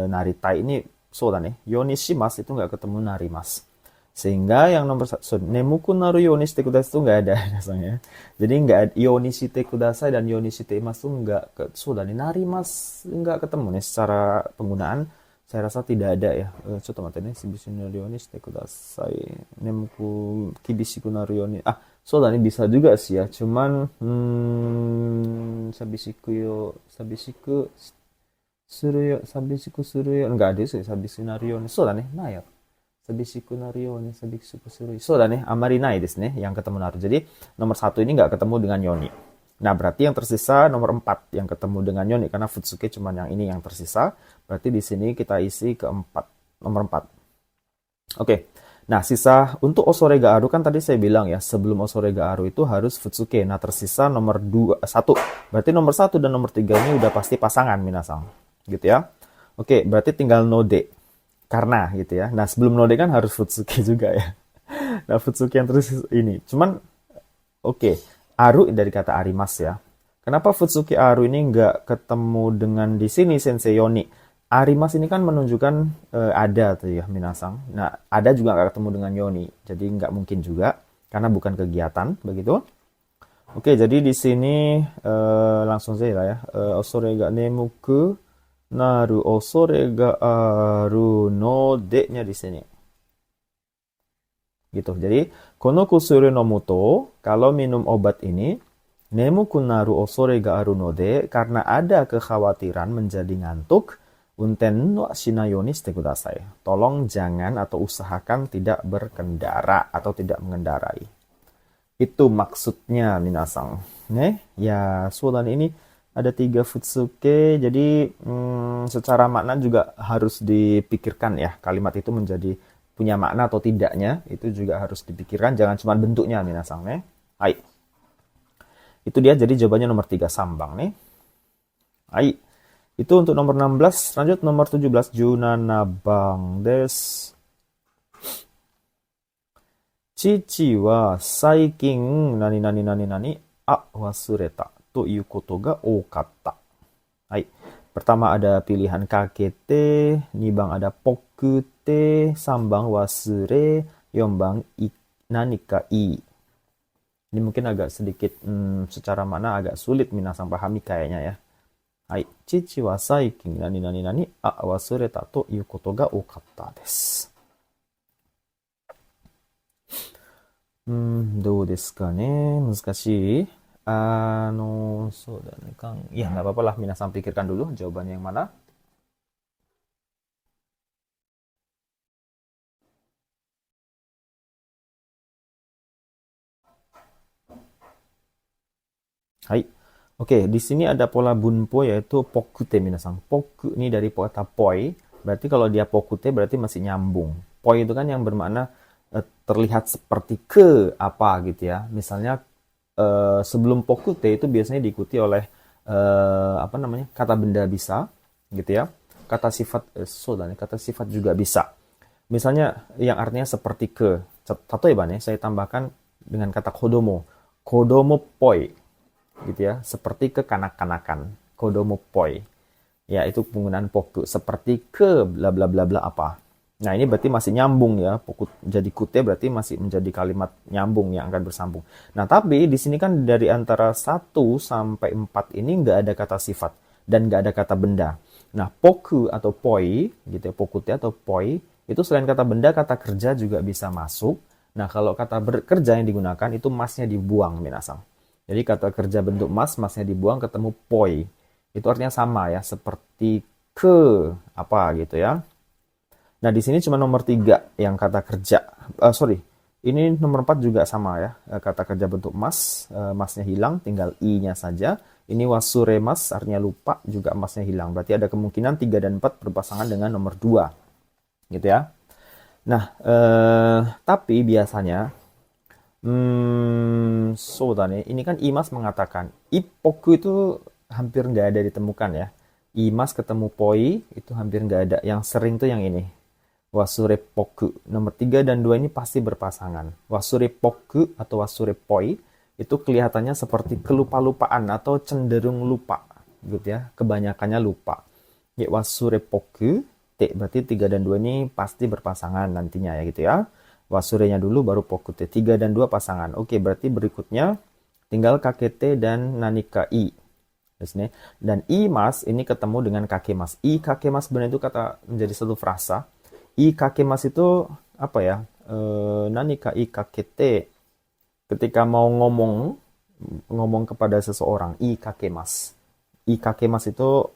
naritai ini so da ne. Yonishimas itu nggak ketemu narimas. Sehingga yang nomor satu, nemuku naru yonishite kudasai itu nggak ada rasanya. Jadi nggak ada yonishite kudasai dan yonishite imas itu nggak sudah nih narimas nggak ketemu nih secara penggunaan. Saya rasa tidak ada ya. Coba mata ini sibishi naru yonishite kudasai. Nemuku kibishiku naru yoni. Ah, sudah nih bisa juga sih ya. Cuman sabishiku suru yo enggak ada sih sabishiku naru yoni. Sudah nih, nah ya. Sabishiku naru yoni, sabishiku suru. So, dan nih, amari nai desu ne, yang ketemu naru. Jadi, nomor 1 ini nggak ketemu dengan yoni. Nah, berarti yang tersisa nomor 4 yang ketemu dengan yoni. Karena futsuke cuma yang ini yang tersisa. Berarti di sini kita isi keempat. Nomor 4. Oke. Nah, sisa untuk osore ga aru kan tadi saya bilang ya, sebelum osore ga aru itu harus futsuke. Nah, tersisa nomor 1. Berarti nomor 1 dan nomor 3 ini udah pasti pasangan, minasang. Gitu ya. Oke, berarti tinggal node. Karena gitu ya. Nah, sebelum node kan harus futsuke juga ya. Nah, futsuke yang terus ini. Cuman, oke. Aru dari kata arimas ya. Kenapa futsuke aru ini nggak ketemu dengan di sini sensei yoni? Arimas ini kan menunjukkan ada tuh ya, minasang. Nah, ada juga nggak ketemu dengan yoni. Jadi nggak mungkin juga. Karena bukan kegiatan, begitu. Oke, jadi di sini langsung saja lah ya. Osore ga nemuku naru osore ga aru node-nya di sini. Gitu. Jadi, kono kusuri no muto, kalau minum obat ini, nemuku naru osore ga aru node, karena ada kekhawatiran menjadi ngantuk, unten no shinayoni shite kudasai. Tolong jangan atau usahakan tidak berkendara atau tidak mengendarai. Itu maksudnya, minasang. Ya, sodan ini ada 3 futsuke, jadi secara makna juga harus dipikirkan ya. Kalimat itu menjadi punya makna atau tidaknya, itu juga harus dipikirkan. Jangan cuma bentuknya, minasang. Hai. Itu dia, jadi jawabannya nomor 3, sambang. Hai. Itu untuk nomor 16. Lanjut nomor 17, junanabang des. Chichi wa saikin nani nani nani nani a wasureta. Toいうことが多かった。はい。Pertama ada pilihan kakete, nibang ada pokute, sambang wasure, yombang nanika i. Ini mungkin agak sedikit secara mana agak sulit minasang pahami kayaknya ya. Hai. Chichi wa saikin nani nani nani a wasureta toいうことが多かったです。どうですかね。難しい。そうだね, Kang. Ya, nggak apa-apa lah. Minasang pikirkan dulu jawabannya yang mana. Hai. Oke, di sini ada pola bunpo yaitu pokute, minasang. Poku ini dari kata poi. Berarti kalau dia pokute berarti masih nyambung. Poi itu kan yang bermakna terlihat seperti ke apa gitu ya. Misalnya sebelum pokute itu biasanya diikuti oleh apa namanya, kata benda bisa gitu ya, kata sifat kata sifat juga bisa. Misalnya yang artinya seperti ke, satu ya bane, saya tambahkan dengan kata kodomo, kodomo poi gitu ya, seperti kekanak-kanakan, kodomo poi ya, itu penggunaan poku, seperti ke bla bla bla bla apa. Nah, ini berarti masih nyambung ya. Jadi kute berarti masih menjadi kalimat nyambung yang akan bersambung. Nah, tapi di sini kan dari antara 1 sampai 4 ini nggak ada kata sifat dan nggak ada kata benda. Nah, poku atau poi gitu ya, pokute atau poi, itu selain kata benda, kata kerja juga bisa masuk. Nah, kalau kata bekerja yang digunakan itu masnya dibuang, minasang. Jadi kata kerja bentuk masnya dibuang, ketemu poi. Itu artinya sama ya, seperti ke apa gitu ya. Nah, di sini cuma nomor 3 yang kata kerja. Sorry, ini nomor 4 juga sama ya. Kata kerja bentuk mas, masnya hilang, tinggal i-nya saja. Ini wasuremas, artinya lupa, juga masnya hilang. Berarti ada kemungkinan 3 dan 4 berpasangan dengan nomor 2. Gitu ya. Nah, tapi biasanya, ini kan Imas mengatakan, Ippoku itu hampir nggak ada ditemukan ya. Imas ketemu poi, itu hampir nggak ada. Yang sering tuh yang ini. Wasurepoku. Nomor 3 dan 2 ini pasti berpasangan. Wasurepoku atau wasurepoi itu kelihatannya seperti kelupa-lupaan atau cenderung lupa. Gitu ya. Kebanyakannya lupa. Ya, wasurepoku. Berarti 3 dan 2 ini pasti berpasangan nantinya ya gitu ya. Wasurenya dulu baru pokute. 3 dan 2 pasangan. Oke, berarti berikutnya tinggal kakete dan nanika i. Dan imas ini ketemu dengan kakemas. I kakemas sebenarnya itu kata menjadi satu frasa. I kakemas itu apa ya? Nanika i kakete. Ketika mau ngomong kepada seseorang, i kakemas. I kakemas itu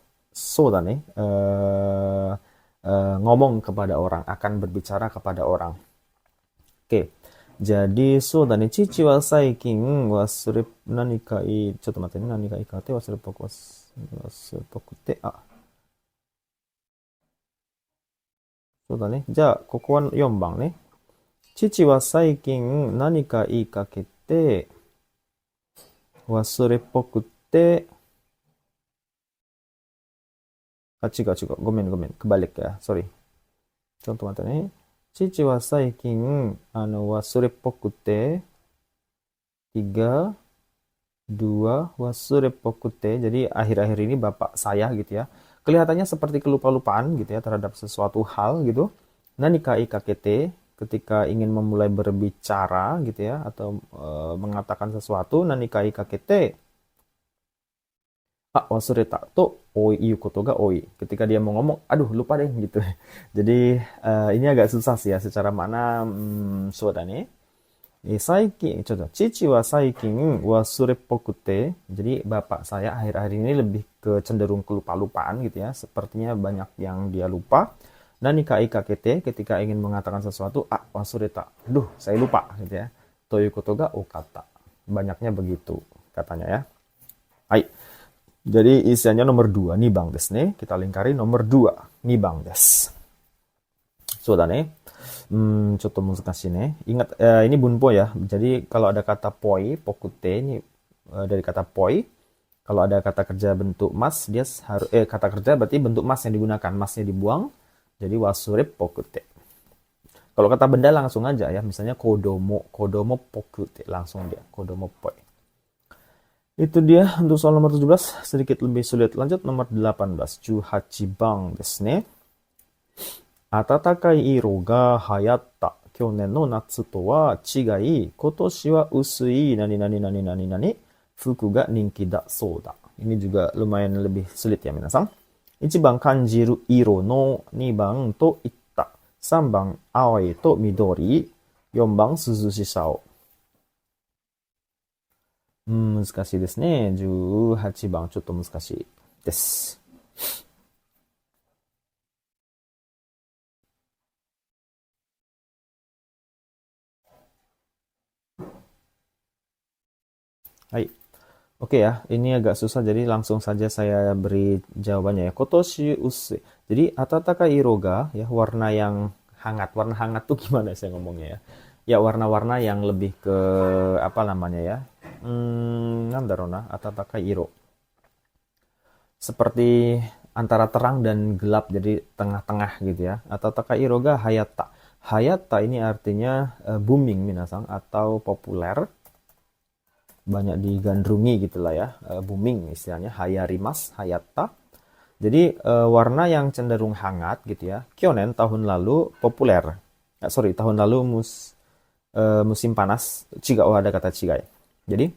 ngomong kepada orang, akan berbicara kepada orang. Oke. Jadi, chichi wa saikin wasure nanika i, chotto matte ne, nanika i kate wasurepoku te,じゃあ、ここは4番ね。父は最近何か言いかけて忘れっぽくて、違う。ごめん。kebalik ya. Sorry. ちょっと待ってね。父は最近、忘れっぽくて、3, 2, 忘れっぽくて. Jadi akhir-akhir ini bapak saya gitu ya. Kelihatannya seperti kelupa-lupaan gitu ya terhadap sesuatu hal gitu. Nanika ikakete, ketika ingin memulai berbicara gitu ya atau mengatakan sesuatu, nanika ikakete wasureta to oi iu koto ga oi. Ketika dia mau ngomong, aduh lupa deh gitu. Jadi ini agak susah sih ya secara makna ne. Saikin, contoh, cici wa saikin wasurepokute. Jadi bapak saya akhir-akhir ini lebih ke cenderung kelupa-lupaan gitu ya. Sepertinya banyak yang dia lupa. Nanika ikakete, ketika ingin mengatakan sesuatu, wasureta. Duh, saya lupa gitu ya. Toyu koto ga okata. Banyaknya begitu katanya ya. Hai. Jadi isiannya nomor 2, nibang desu ne. Kita lingkari nomor 2, nibang desu. Ne. ちょっと難しいね. Ingat, ini bunpo ya. Jadi kalau ada kata poi, pokute, ini dari kata poi. Kalau ada kata kerja bentuk mas, dia harus kata kerja berarti bentuk mas yang digunakan. Masnya dibuang, jadi wasure pokute. Kalau kata benda langsung aja ya. Misalnya kodomo pokute. Langsung dia, kodomo poi. Itu dia untuk soal nomor 17. Sedikit lebih sulit. Lanjut nomor 18. 18ですね。暖かい色が流行った去年の夏とは違い、今年は薄い何々服が人気だそうだ. Ini juga lumayan lebih sulit ya minasan. 1番感じる色の2番と言った。3番青いと緑。4番涼しさを。難しいですね。18番ちょっと難しいです。Hai. Oke ya, ini agak susah jadi langsung saja saya beri jawabannya ya. Kotoshi usui. Jadi atatakai iroga ya, warna yang hangat. Warna hangat tuh gimana saya ngomongnya ya? Ya warna-warna yang lebih ke apa namanya ya? Nandarona atatakai iro. Seperti antara terang dan gelap jadi tengah-tengah gitu ya. Atatakai iroga hayatta. Hayatta ini artinya booming minasang atau populer. Banyak digandrungi gitulah ya, booming istilahnya, hayarimas, hayatta. Jadi warna yang cenderung hangat gitu ya. Kyonen tahun lalu populer. Tahun lalu musim panas. Ada kata chigai. Jadi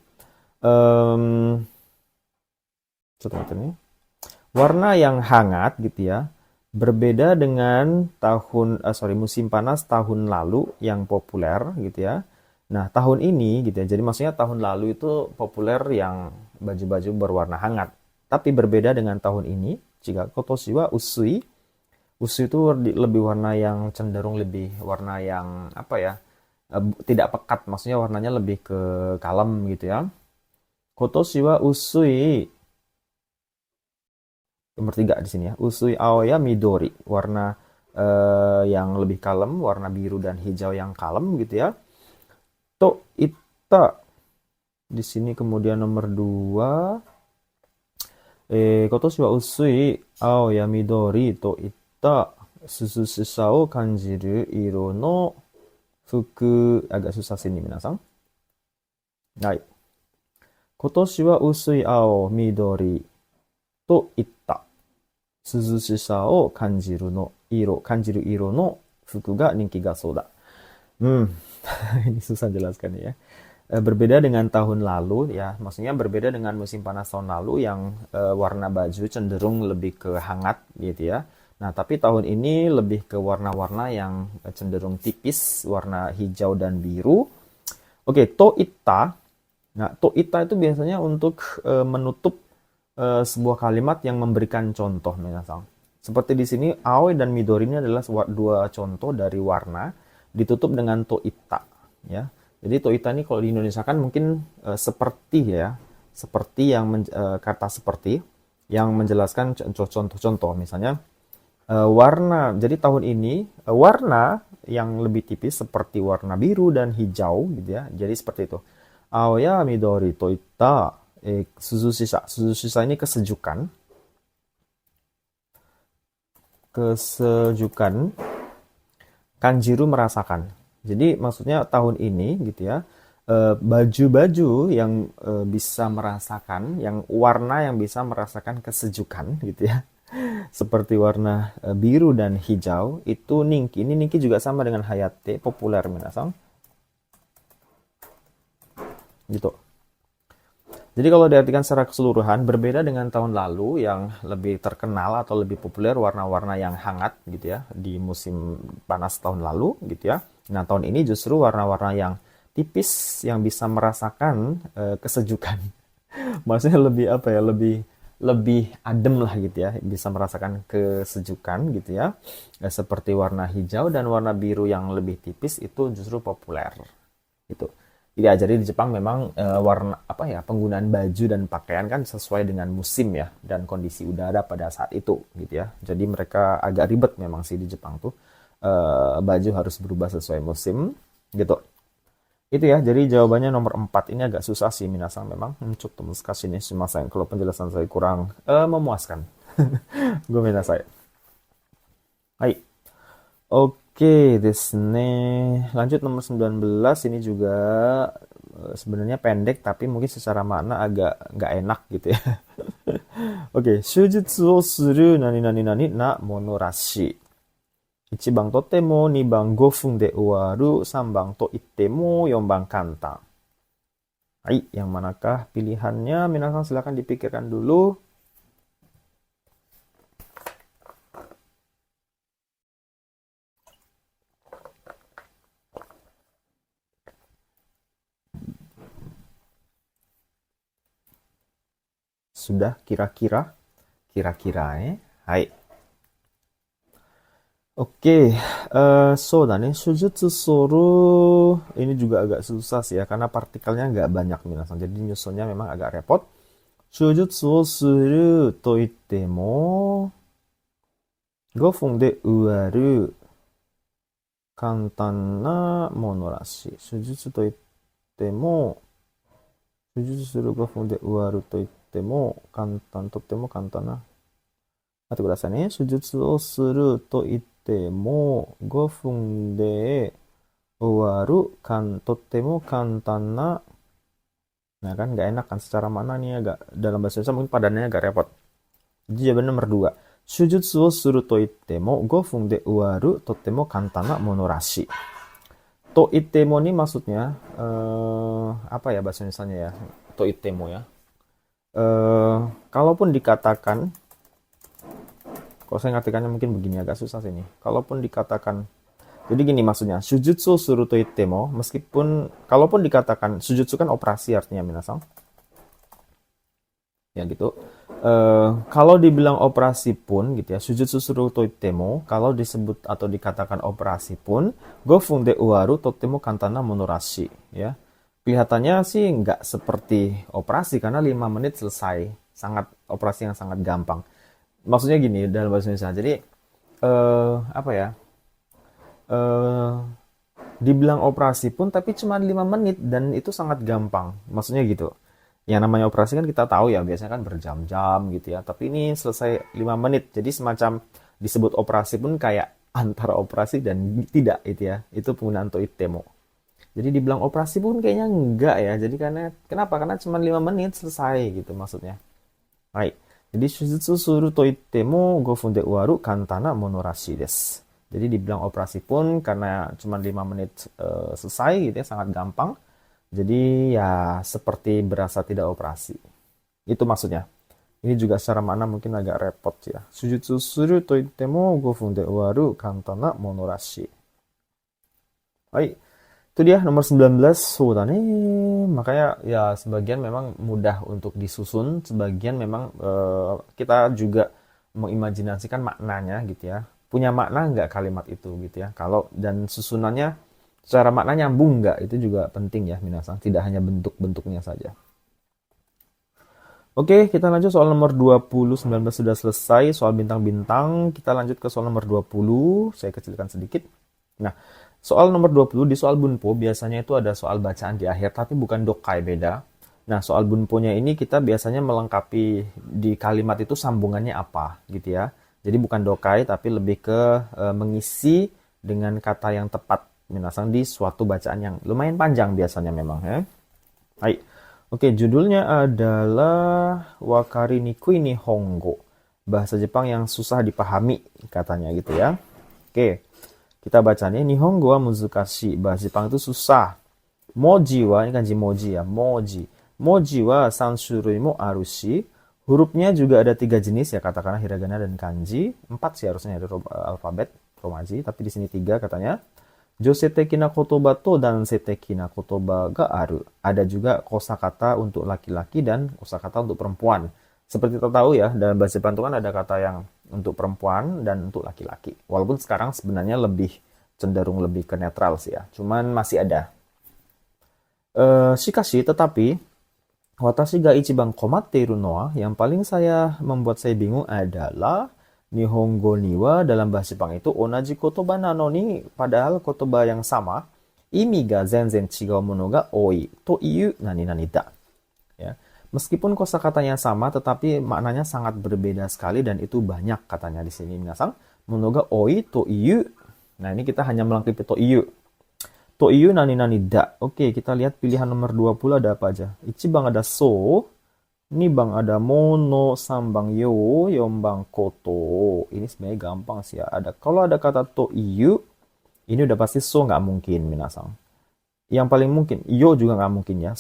warna yang hangat gitu ya. Berbeda dengan musim panas tahun lalu yang populer gitu ya. Nah, tahun ini gitu ya. Jadi maksudnya tahun lalu itu populer yang baju-baju berwarna hangat. Tapi berbeda dengan tahun ini, jika kotoshi wa usui. Usui itu lebih warna yang cenderung lebih warna yang apa ya? Tidak pekat, maksudnya warnanya lebih ke kalem gitu ya. Kotoshi wa usui, nomor tiga di sini ya. Usui aoya midori, warna yang lebih kalem, warna biru dan hijau yang kalem gitu ya. To ita di sini kemudian nomor dua. Kotoshi wa usui aoya midori to ita sususisa o kanjiru iro no fuku, agak susah sini minasan. Hai. Kotoshi wa usui ao midori to ita sususisa o kanjiru iro no fuku ga ninki ga soda. Ini susah jelaskan ya. Berbeda dengan tahun lalu ya, maksudnya berbeda dengan musim panas tahun lalu yang warna baju cenderung lebih ke hangat gitu ya. Nah, tapi tahun ini lebih ke warna-warna yang cenderung tipis, warna hijau dan biru. Oke, to ita. Nah, to ita itu biasanya untuk menutup sebuah kalimat yang memberikan contoh, minasan. Seperti di sini, aoi dan midori ini adalah dua contoh dari warna ditutup dengan to ita, ya. Jadi to ita ini kalau di Indonesia kan mungkin seperti ya, seperti yang kata seperti yang menjelaskan contoh-contoh, misalnya warna. Jadi tahun ini warna yang lebih tipis seperti warna biru dan hijau gitu ya. Jadi seperti itu. Aoya midori to ita suzusisa. Suzusisa ini kesejukan. Kesejukan. Kanjiru merasakan. Jadi maksudnya tahun ini gitu ya. Baju-baju yang bisa merasakan, yang warna yang bisa merasakan kesejukan gitu ya. Seperti warna biru dan hijau itu Ninki. Ini Ninki juga sama dengan Hayate, populer minasan. Gitu. Jadi kalau diartikan secara keseluruhan berbeda dengan tahun lalu yang lebih terkenal atau lebih populer warna-warna yang hangat gitu ya di musim panas tahun lalu gitu ya. Nah, tahun ini justru warna-warna yang tipis yang bisa merasakan kesejukan. Maksudnya lebih apa ya? Lebih adem lah gitu ya, bisa merasakan kesejukan gitu ya. Seperti warna hijau dan warna biru yang lebih tipis itu justru populer. Gitu. Ya, jadi di Jepang memang warna apa ya, penggunaan baju dan pakaian kan sesuai dengan musim ya dan kondisi udara pada saat itu gitu ya. Jadi mereka agak ribet memang sih di Jepang tuh. Baju harus berubah sesuai musim gitu. Itu ya, jadi jawabannya nomor 4 ini agak susah sih minasan memang. Cukup nih sumasen kalau penjelasan saya kurang memuaskan. Gue minta saya. Hai. Oke, desu ne. Lanjut nomor 19, ini juga sebenarnya pendek tapi mungkin secara makna agak nggak enak gitu ya. Oke, shujutsu o suru nani nani nani na mono rashi. 1番とっても2番5分で終わる3番と言っても4番簡単. Hai, yang manakah pilihannya? Minasan silakan dipikirkan dulu. Sudah kira-kira? Kira-kira Hai. Oke, so dan shujutsu soru ini juga agak susah sih ya karena partikelnya nggak banyak minasan. Jadi nyusunnya memang agak repot. Shujutsu o suru to itte mo 5分で終わる簡単なものらしい。手術といっても、手術する5分で終わると言ってもとっても簡単な。待ってくださいね。手術をすると言っても5分で終わるとっても簡単な. Nah kan nggak enak kan secara mana nih agak dalam bahasa Indonesia mungkin padanannya agak repot. Jadi jawaban nomor 2. Shujutsu o suru to ittemo 5分で終わるとっても簡単なものらしい. To ittemo ini maksudnya apa ya bahasa Indonesianya ya? To ittemo ya. Kalaupun dikatakan, kalau saya ngartikannya mungkin begini agak susah sih ini. Kalaupun dikatakan, jadi gini maksudnya, shujutsu suru to ittemo, meskipun, kalaupun dikatakan, shujutsu kan operasi artinya minasan. Ya gitu. Kalau dibilang operasi pun gitu ya, sujutsu suru toitemo, kalau disebut atau dikatakan operasi pun, go funde uwaru totemo kantana monorashi ya. Kelihatannya sih nggak seperti operasi karena 5 menit selesai. Sangat operasi yang sangat gampang. Maksudnya gini dalam bahasa Indonesia. Jadi apa ya? eh Dibilang operasi pun tapi cuma 5 menit dan itu sangat gampang. Maksudnya gitu. Yang namanya operasi kan kita tahu ya biasanya kan berjam-jam gitu ya. Tapi ini selesai 5 menit. Jadi semacam disebut operasi pun kayak antara operasi dan tidak itu ya. Itu penggunaan toitemo. Jadi dibilang operasi pun kayaknya enggak ya. Jadi karena kenapa? Karena cuma 5 menit selesai gitu maksudnya. Baik. Jadi shujutsu suru toitemo go funde uwaru kantana monorashi desu. Jadi dibilang operasi pun karena cuma 5 menit selesai gitu ya, sangat gampang. Jadi ya seperti berasa tidak operasi. Itu maksudnya. Ini juga secara makna mungkin agak repot ya. Shujutsu suru toitemo go funde uwaru kantana monorashi. Baik. Itu dia nomor 19 Sudane. Makanya ya sebagian memang mudah untuk disusun, sebagian memang kita juga mengimajinasikan maknanya gitu ya. Punya makna nggak kalimat itu gitu ya. Kalau dan susunannya secara makna nyambung nggak itu juga penting ya minasang. Tidak hanya bentuk-bentuknya saja. Oke, kita lanjut soal nomor 20. 19 sudah selesai. Soal bintang-bintang. Kita lanjut ke soal nomor 20. Saya kecilkan sedikit. Nah, soal nomor 20 di soal bunpo biasanya itu ada soal bacaan di akhir tapi bukan dokai, beda. Nah, soal bunponya ini kita biasanya melengkapi di kalimat itu sambungannya apa gitu ya. Jadi bukan dokai tapi lebih ke mengisi dengan kata yang tepat minasang di suatu bacaan yang lumayan panjang biasanya memang ya. Baik. Oke, judulnya adalah Wakari Niku ini Honggo. Bahasa Jepang yang susah dipahami katanya gitu ya. Oke. Kita bacanya Nihongo wa muzukashi. Bahasa Jepang itu susah. Moji wa, ini kanji moji ya, moji. Moji wa sanshurui mo arushi. Hurufnya juga ada 3 jenis ya, katakanlah hiragana dan kanji. 4 sih harusnya ada alfabet romaji, tapi di sini 3 katanya. Josete kina kotoba to dan sete kina kotoba ga aru. Ada juga kosakata untuk laki-laki dan kosakata untuk perempuan. Seperti kita tahu ya, dalam bahasa Jepang itu kan ada kata yang untuk perempuan dan untuk laki-laki. Walaupun sekarang sebenarnya lebih cenderung lebih ke netral sih ya. Cuman masih ada. Shikashi, tetapi watashi ga ichiban komatteiru no wa, yang paling membuat saya bingung adalah Nihongo ni wa dalam bahasa Jepang itu onaji kotoba nano ni, padahal kotoba yang sama, imi ga zenzen chigau mono ga oi to iu nani nani da. Ya. Meskipun kosakatanya sama, tetapi maknanya sangat berbeda sekali dan itu banyak katanya di sini minasang. Monoga oi to iyu. Nah, ini kita hanya melengkapi to iyu. To iyu nani nani da. Oke, kita lihat pilihan nomor 20 ada apa aja. Ichibang ada so, nibang ada mono, sambang yo, yombang koto. Ini sebenarnya gampang sih ya. Kalau ada kata to iyu, ini udah pasti so nggak mungkin minasang. Yang paling mungkin yo juga nggak mungkin ya.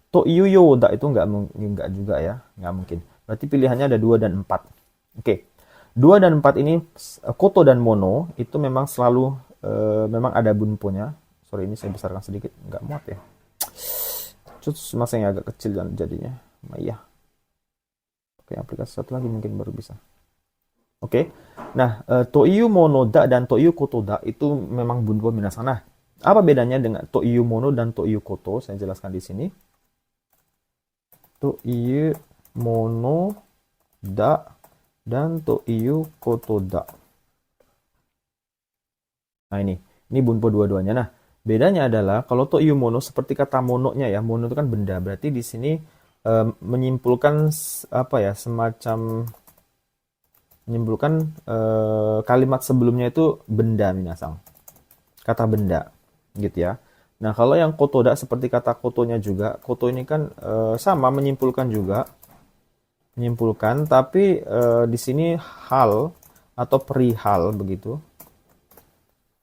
To iyu yoda itu nggak juga ya, nggak mungkin. Berarti pilihannya ada 2 dan 4. Oke. 2 dan 4 ini koto dan mono itu memang selalu memang ada bunponya. Sorry, ini saya besarkan sedikit, nggak muat ya. Masanya agak kecil dan jadinya. Iya. Oke, aplikasi satu lagi mungkin baru bisa. Oke. Nah, to iyu mono da dan to iyu koto da itu memang bunpo minasang. Nah, apa bedanya dengan to iyu mono dan to iyu koto? Saya jelaskan di sini. To iyu mono da dan to iyu koto da. Nah, ini bunpo dua-duanya. Nah, bedanya adalah kalau to iyu mono seperti kata mononya ya, mono itu kan benda. Berarti di sini menyimpulkan apa ya, semacam menyimpulkan kalimat sebelumnya itu benda minasang. Kata benda gitu ya. Nah, kalau yang kotoda seperti kata kotonya juga, koto ini kan sama menyimpulkan juga. Menyimpulkan, tapi di sini hal atau perihal begitu.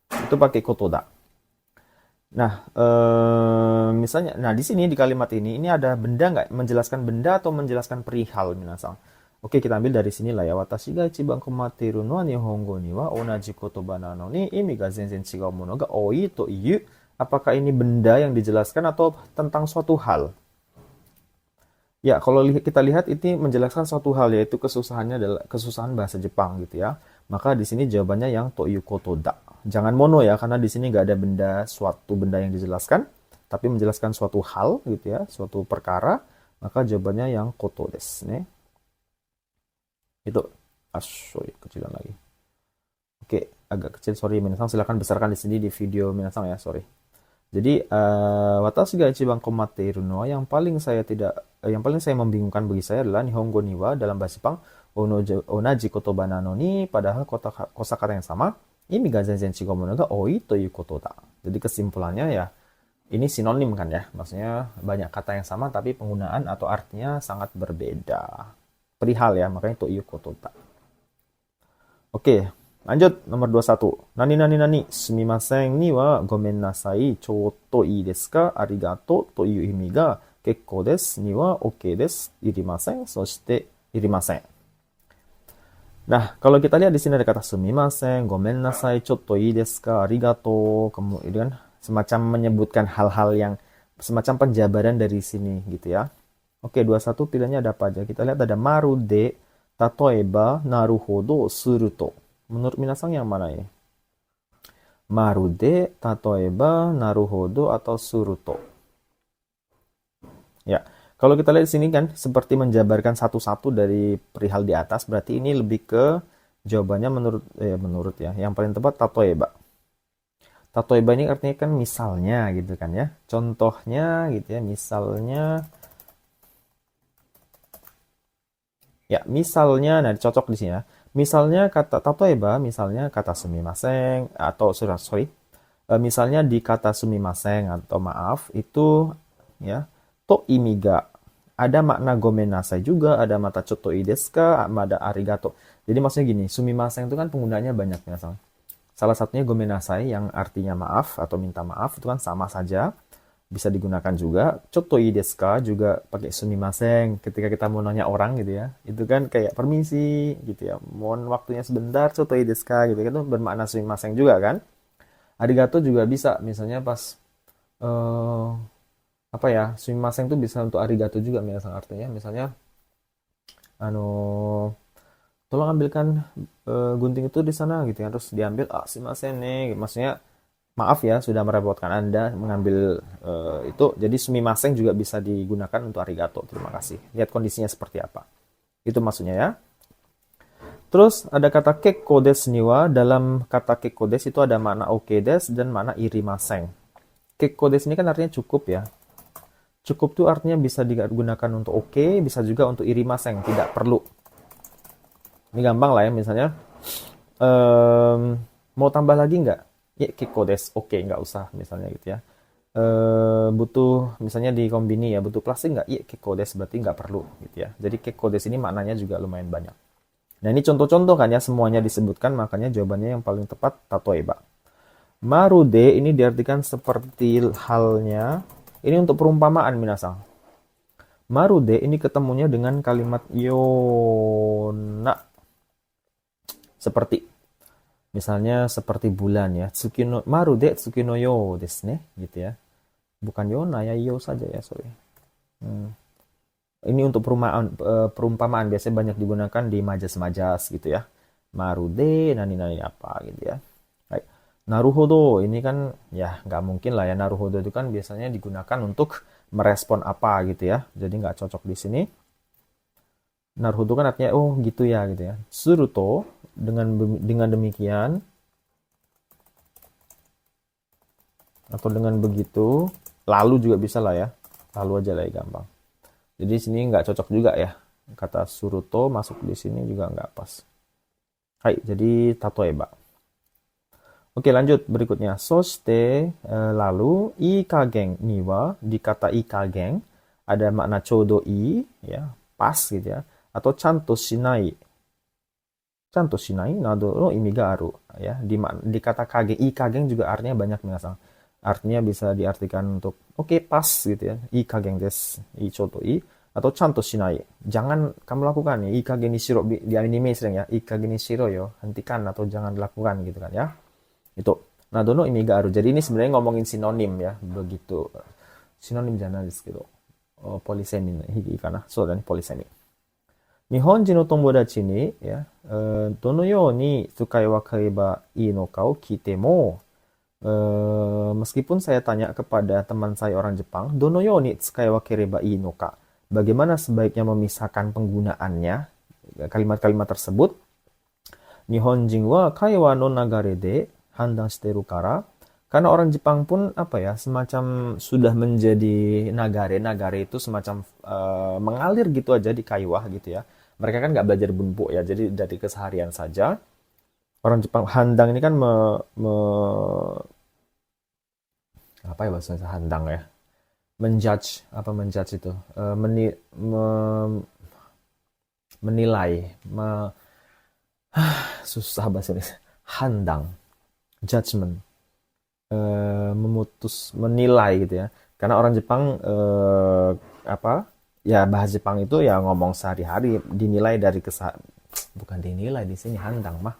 Itu pakai kotoda. Nah, misalnya, di sini di kalimat ini ada benda nggak? Menjelaskan benda atau menjelaskan perihal minasang? Oke, kita ambil dari sini lah ya. Watashi ga ichiban komatteiru no wa nihongo ni wa onaji kotoba nano ni imi ga zenzen chigau mono ga oi to iyu. Apakah ini benda yang dijelaskan atau tentang suatu hal? Ya, kalau kita lihat ini menjelaskan suatu hal, yaitu kesusahannya adalah kesusahan bahasa Jepang gitu ya. Maka di sini jawabannya yang toyu koto da. Jangan mono ya, karena di sini nggak ada benda, suatu benda yang dijelaskan, tapi menjelaskan suatu hal gitu ya, suatu perkara. Maka jawabannya yang koto desu ne. Itu, sorry, kecilan lagi. Oke, agak kecil, sorry minasang. Silakan besarkan di sini di video minasang ya, sorry. Jadi, watashi ga ichiban komatte iru no wa, yang paling saya membingungkan bagi saya adalah Nihongo ni wa dalam bahasa Jepang onaji kotoba nano ni, padahal kosakata yang sama, imi ga zenzen chigou mono ga oi toいうことda. Jadi kesimpulannya ya, ini sinonim kan ya, maksudnya banyak kata yang sama tapi penggunaan atau artinya sangat berbeda. Perihal ya, makanya toいうことda. Oke, lanjut nomor 21. Nani nani nani sumimasen ni wa gomen nasai chotto ii desu ka arigato toいう意味が結構ですには OK です。いりません。そしていりません。Nah, kalau kita lihat di sini ada kata sumimasen, gomen nasai, chotto ii desu ka, arigato, kemudian semacam menyebutkan hal-hal yang semacam penjabaran dari sini gitu ya. Oke, 21 pilihannya ada apa aja? Kita lihat ada maru de, tatoeba, naruhodo, suruto. Menurut minasang yang mana ini? Maru de, tatoeba, naruhodo, atau suruto? Ya, kalau kita lihat di sini kan seperti menjabarkan satu-satu dari perihal di atas, berarti ini lebih ke jawabannya menurut ya. Yang paling tepat tatoeba. Tatoeba ini artinya kan misalnya gitu kan ya. Contohnya gitu ya, misalnya ya, misalnya nah cocok di sini ya. Misalnya kata tatoeba, misalnya kata sumimasen atau sorry. Misalnya di kata sumimasen atau maaf itu ya to imiga. Ada makna gomen nasai juga, ada mata chotto ii desu ka, ada arigato. Jadi maksudnya gini, sumimasen itu kan penggunaannya banyak misalnya. Salah satunya gomen nasai yang artinya maaf atau minta maaf, itu kan sama saja. Bisa digunakan juga. Chotto ii desu ka juga pakai sumimasen ketika kita mau nanya orang gitu ya. Itu kan kayak permisi gitu ya. Mohon waktunya sebentar, chotto ii desu ka gitu. Itu bermakna sumimasen juga kan. Arigato juga bisa, misalnya pas apa ya, sumimasen itu bisa untuk arigato juga misalnya artinya, misalnya tolong ambilkan gunting itu di sana gitu ya, terus diambil, sumimasen nih, maksudnya maaf ya sudah merepotkan Anda mengambil itu. Jadi sumimasen juga bisa digunakan untuk arigato, terima kasih. Lihat kondisinya seperti apa. Itu maksudnya ya. Terus ada kata kekko desu ni wa, dalam kata kekko desu itu ada makna oke desu dan makna irimasen. Kekko desu ini kan artinya cukup ya. Cukup tuh artinya bisa digunakan untuk oke, bisa juga untuk irimasen, tidak perlu. Ini gampang lah ya, misalnya mau tambah lagi nggak? Ya kekko desu, oke, nggak usah misalnya gitu ya. Butuh misalnya di kombini ya, butuh plastik nggak? Ya kekko desu, berarti nggak perlu gitu ya. Jadi kekko desu ini maknanya juga lumayan banyak. Nah ini contoh-contoh kan ya, semuanya disebutkan, makanya jawabannya yang paling tepat tatoeba. Marude ini diartikan seperti halnya. Ini untuk perumpamaan minasang. Marude ini ketemunya dengan kalimat yona. Seperti. Misalnya seperti bulan ya. Tsukino, marude tsukino yo desu ne. Gitu ya. Bukan yona ya, yo saja ya, sorry. Ini untuk perumpamaan. Biasanya banyak digunakan di majas-majas gitu ya. Marude, nani-nani apa gitu ya. Naruhodo, ini kan ya nggak mungkin lah ya, naruhodo itu kan biasanya digunakan untuk merespon apa gitu ya. Jadi nggak cocok di sini. Naruhodo kan artinya oh gitu ya gitu ya. Suruto, dengan demikian atau dengan begitu, lalu juga bisa lah ya. Lalu aja lah ya, gampang. Jadi sini nggak cocok juga ya. Kata suruto masuk di sini juga nggak pas. Hai, jadi tatoeba. Oke, lanjut berikutnya. Soshite, lalu ikagen ni wa, di kata ikagen ada makna chodo i ya, pas gitu ya, atau chanto shinai. Chanto shinai nado no imi ga aru ya. Di kata kage, ikagen juga artinya banyak minasang. Artinya bisa diartikan untuk oke, pas gitu ya. Ikagen desu, chodo i, atau chanto shinai. Jangan kamu lakukan ya. Ikagen ni shiro, di anime sering ya. Ikagen ni shiro yo, hentikan atau jangan dilakukan gitu kan ya. Itu. Nah, dono imi ga aru. Jadi ini sebenarnya ngomongin sinonim ya, begitu. Sinonim jana desu kedo. polisemi higi kana. So dan polisemi. Nihonjin no tomodachi ni ya, dono you ni tsukai wa kaeba ii no ka o kite mo, meskipun saya tanya kepada teman saya orang Jepang, dono yo ni tsukai wa kereba ii no ka, bagaimana sebaiknya memisahkan penggunaannya kalimat-kalimat tersebut. Nihonjin wa kaiwa no nagare de handang shiteru kara, karena orang Jepang pun apa ya, semacam sudah menjadi nagare itu semacam mengalir gitu aja di kaiwa gitu ya. Mereka kan nggak belajar bunpo ya, jadi dari keseharian saja. Orang Jepang handang ini kan apa ya bahasanya handang ya? Menjudge, apa menjudge itu? Menilai, susah bahasa Indonesia. Handang, judgment, menilai gitu ya. Karena orang Jepang apa? Ya bahasa Jepang itu ya ngomong sehari-hari, dinilai dari bukan dinilai di sini handang mah.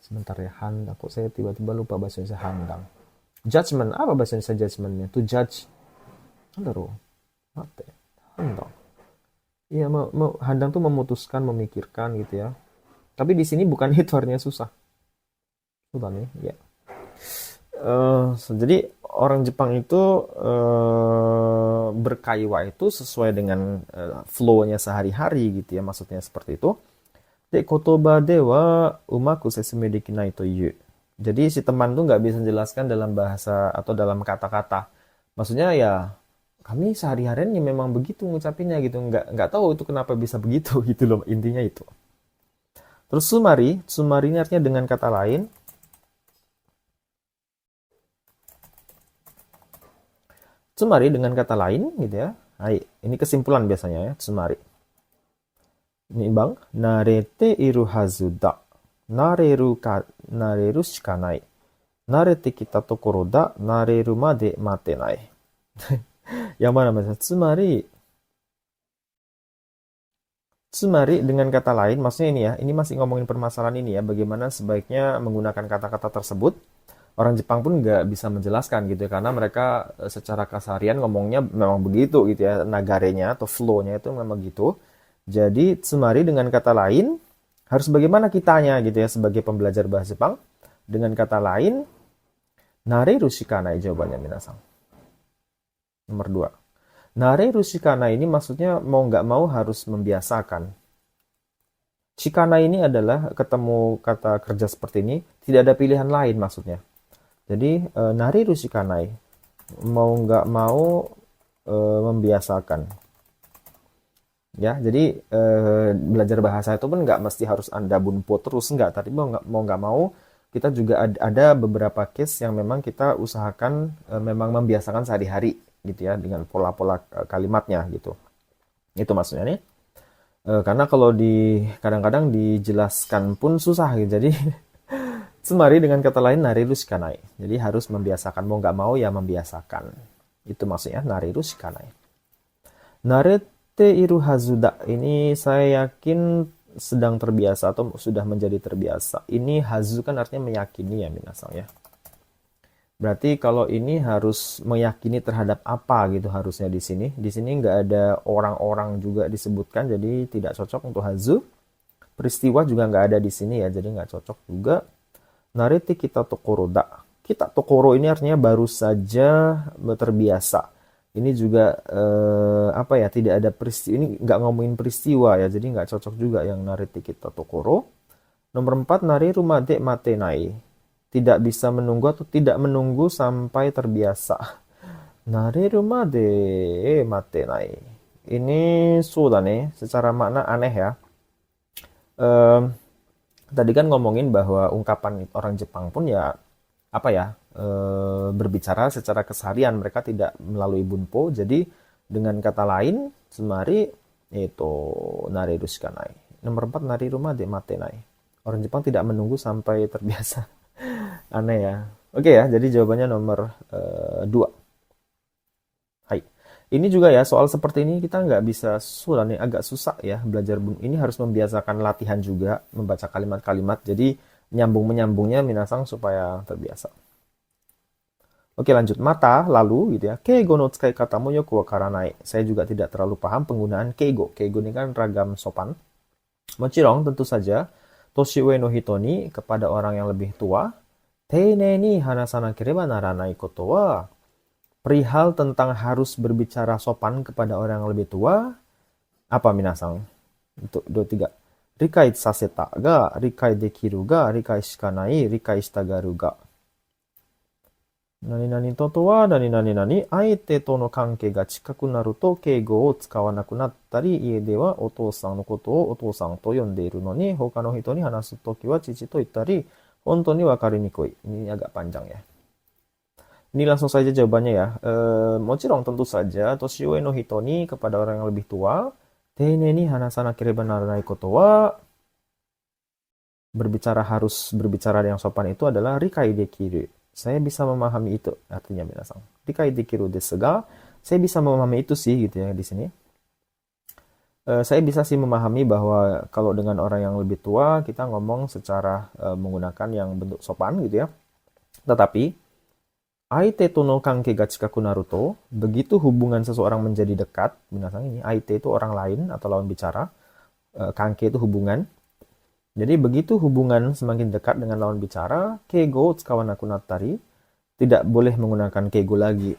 Sebentar ya, handang. Kok saya tiba-tiba lupa bahasa Indonesia handang. Judgment, apa bahasa Indonesia judgmentnya? To judge. Mate. Handang. Iya, handang tuh memutuskan, memikirkan gitu ya. Tapi di sini bukan itu artinya susah. Susah nih, ya. Jadi orang Jepang itu berkaiwa itu sesuai dengan flow-nya sehari-hari gitu ya, maksudnya seperti itu. De kotoba de wa umaku sesame dekinai to yu. Jadi si teman tuh nggak bisa menjelaskan dalam bahasa atau dalam kata-kata. Maksudnya ya kami sehari-harian ya memang begitu ngucapinnya gitu, nggak tahu itu kenapa bisa begitu gitu loh, intinya itu. Terus sumari ini artinya dengan kata lain. Sumari dengan kata lain gitu ya. Hai, ini kesimpulan biasanya ya, sumari. Ini bang, narete iru hazu da. Nareru shikanai. Narete kita tokoro da, nareru made matenai. Yang mana mas? Tsumari dengan kata lain, maksudnya ini ya, ini masih ngomongin permasalahan ini ya, bagaimana sebaiknya menggunakan kata-kata tersebut. Orang Jepang pun nggak bisa menjelaskan gitu ya, karena mereka secara keseharian ngomongnya memang begitu gitu ya, nagarenya atau flow-nya itu memang gitu. Jadi tsumari dengan kata lain, harus bagaimana kitanya gitu ya sebagai pembelajar bahasa Jepang. Dengan kata lain, nareru shikanai jawabannya minasang. Nomor 2. Nareru shikanai ini maksudnya mau nggak mau harus membiasakan. Shikanai ini adalah ketemu kata kerja seperti ini, tidak ada pilihan lain maksudnya. Jadi nareru shikanai, mau nggak mau membiasakan. Ya, jadi belajar bahasa itu pun nggak mesti harus Anda bunpo terus, nggak. Tapi mau nggak mau, kita juga ada beberapa case yang memang kita usahakan memang membiasakan sehari-hari gitu ya, dengan pola-pola kalimatnya gitu. Itu maksudnya nih. Karena kalau kadang-kadang dijelaskan pun susah gitu. Jadi semari dengan kata lain nareru shikanai. Jadi harus membiasakan, mau nggak mau ya membiasakan. Itu maksudnya nareru shikanai. Narete iru hazuda, ini saya yakin sedang terbiasa atau sudah menjadi terbiasa. Ini hazu kan artinya meyakini ya minasang ya. Berarti kalau ini harus meyakini terhadap apa gitu harusnya di sini. Di sini nggak ada orang-orang juga disebutkan, jadi tidak cocok untuk hazu. Peristiwa juga nggak ada di sini ya, jadi nggak cocok juga. Narete kita tokoro da. Kita tokoro ini artinya baru saja terbiasa. Ini juga apa ya, tidak ada peristiwa, ini nggak ngomongin peristiwa ya, jadi nggak cocok juga yang narete kita tokoro. Nomor 4, nareru made matenai, tidak bisa menunggu atau tidak menunggu sampai terbiasa. Nareru made matenai, ini sudah nih secara makna aneh ya. Tadi kan ngomongin bahwa ungkapan orang Jepang pun ya apa ya, berbicara secara keseharian, mereka tidak melalui bunpo. Jadi dengan kata lain, sumari itu nareru shikanai. Nomor 4, nareru made matenai, orang Jepang tidak menunggu sampai terbiasa. Aneh ya. Oke ya, jadi jawabannya nomor 2. Hai. Ini juga ya, soal seperti ini kita nggak bisa sudah nih, agak susah ya belajar. Ini harus membiasakan latihan juga, membaca kalimat-kalimat. Jadi nyambung-menyambungnya minasang supaya terbiasa. Oke, lanjut. Mata, lalu gitu ya. Keigo no tsukai kata mo yoku wakaranai. Saya juga tidak terlalu paham penggunaan keigo. Keigo ini kan ragam sopan. Mochirong, tentu saja. Toshiue no hito ni, kepada orang yang lebih tua. Teinei ni hanasanakereba naranai koto wa. Perihal tentang harus berbicara sopan kepada orang yang lebih tua. Apa minasang? Untuk 23. Rikai saseta ga, rikai dekiru ga, rikai shikanai, rikai shitagaru ga. Nani nani to to wa nani nani nani aite to no kankei ga chikaku naru to keigo o tsukawanaku nattari ie de wa otousan no koto o otousan to yondeiru no ni hoka no hito ni hanasu toki wa chichi to ittari hontou ni wakari nikoi. Ini agak panjang ya. Ini langsung saja jawabannya ya. Mochirong tentu saja Toshiue no hito ni kepada orang yang lebih tua. Teine ni hanasanakereba naranai koto wa harus berbicara yang sopan itu adalah rikai dekiru. Saya bisa memahami itu, artinya minasang. Rikai dekiru desu ga, saya bisa memahami itu sih gitu ya di sini. Saya bisa sih memahami bahwa kalau dengan orang yang lebih tua kita ngomong secara menggunakan yang bentuk sopan gitu ya. Tetapi aite to no kankei ga chikaku naru to, begitu hubungan seseorang menjadi dekat, minasang ini aite itu orang lain atau lawan bicara, kankei itu hubungan. Jadi begitu hubungan semakin dekat dengan lawan bicara, keigo tsukawanaku nattari, tidak boleh menggunakan keigo lagi,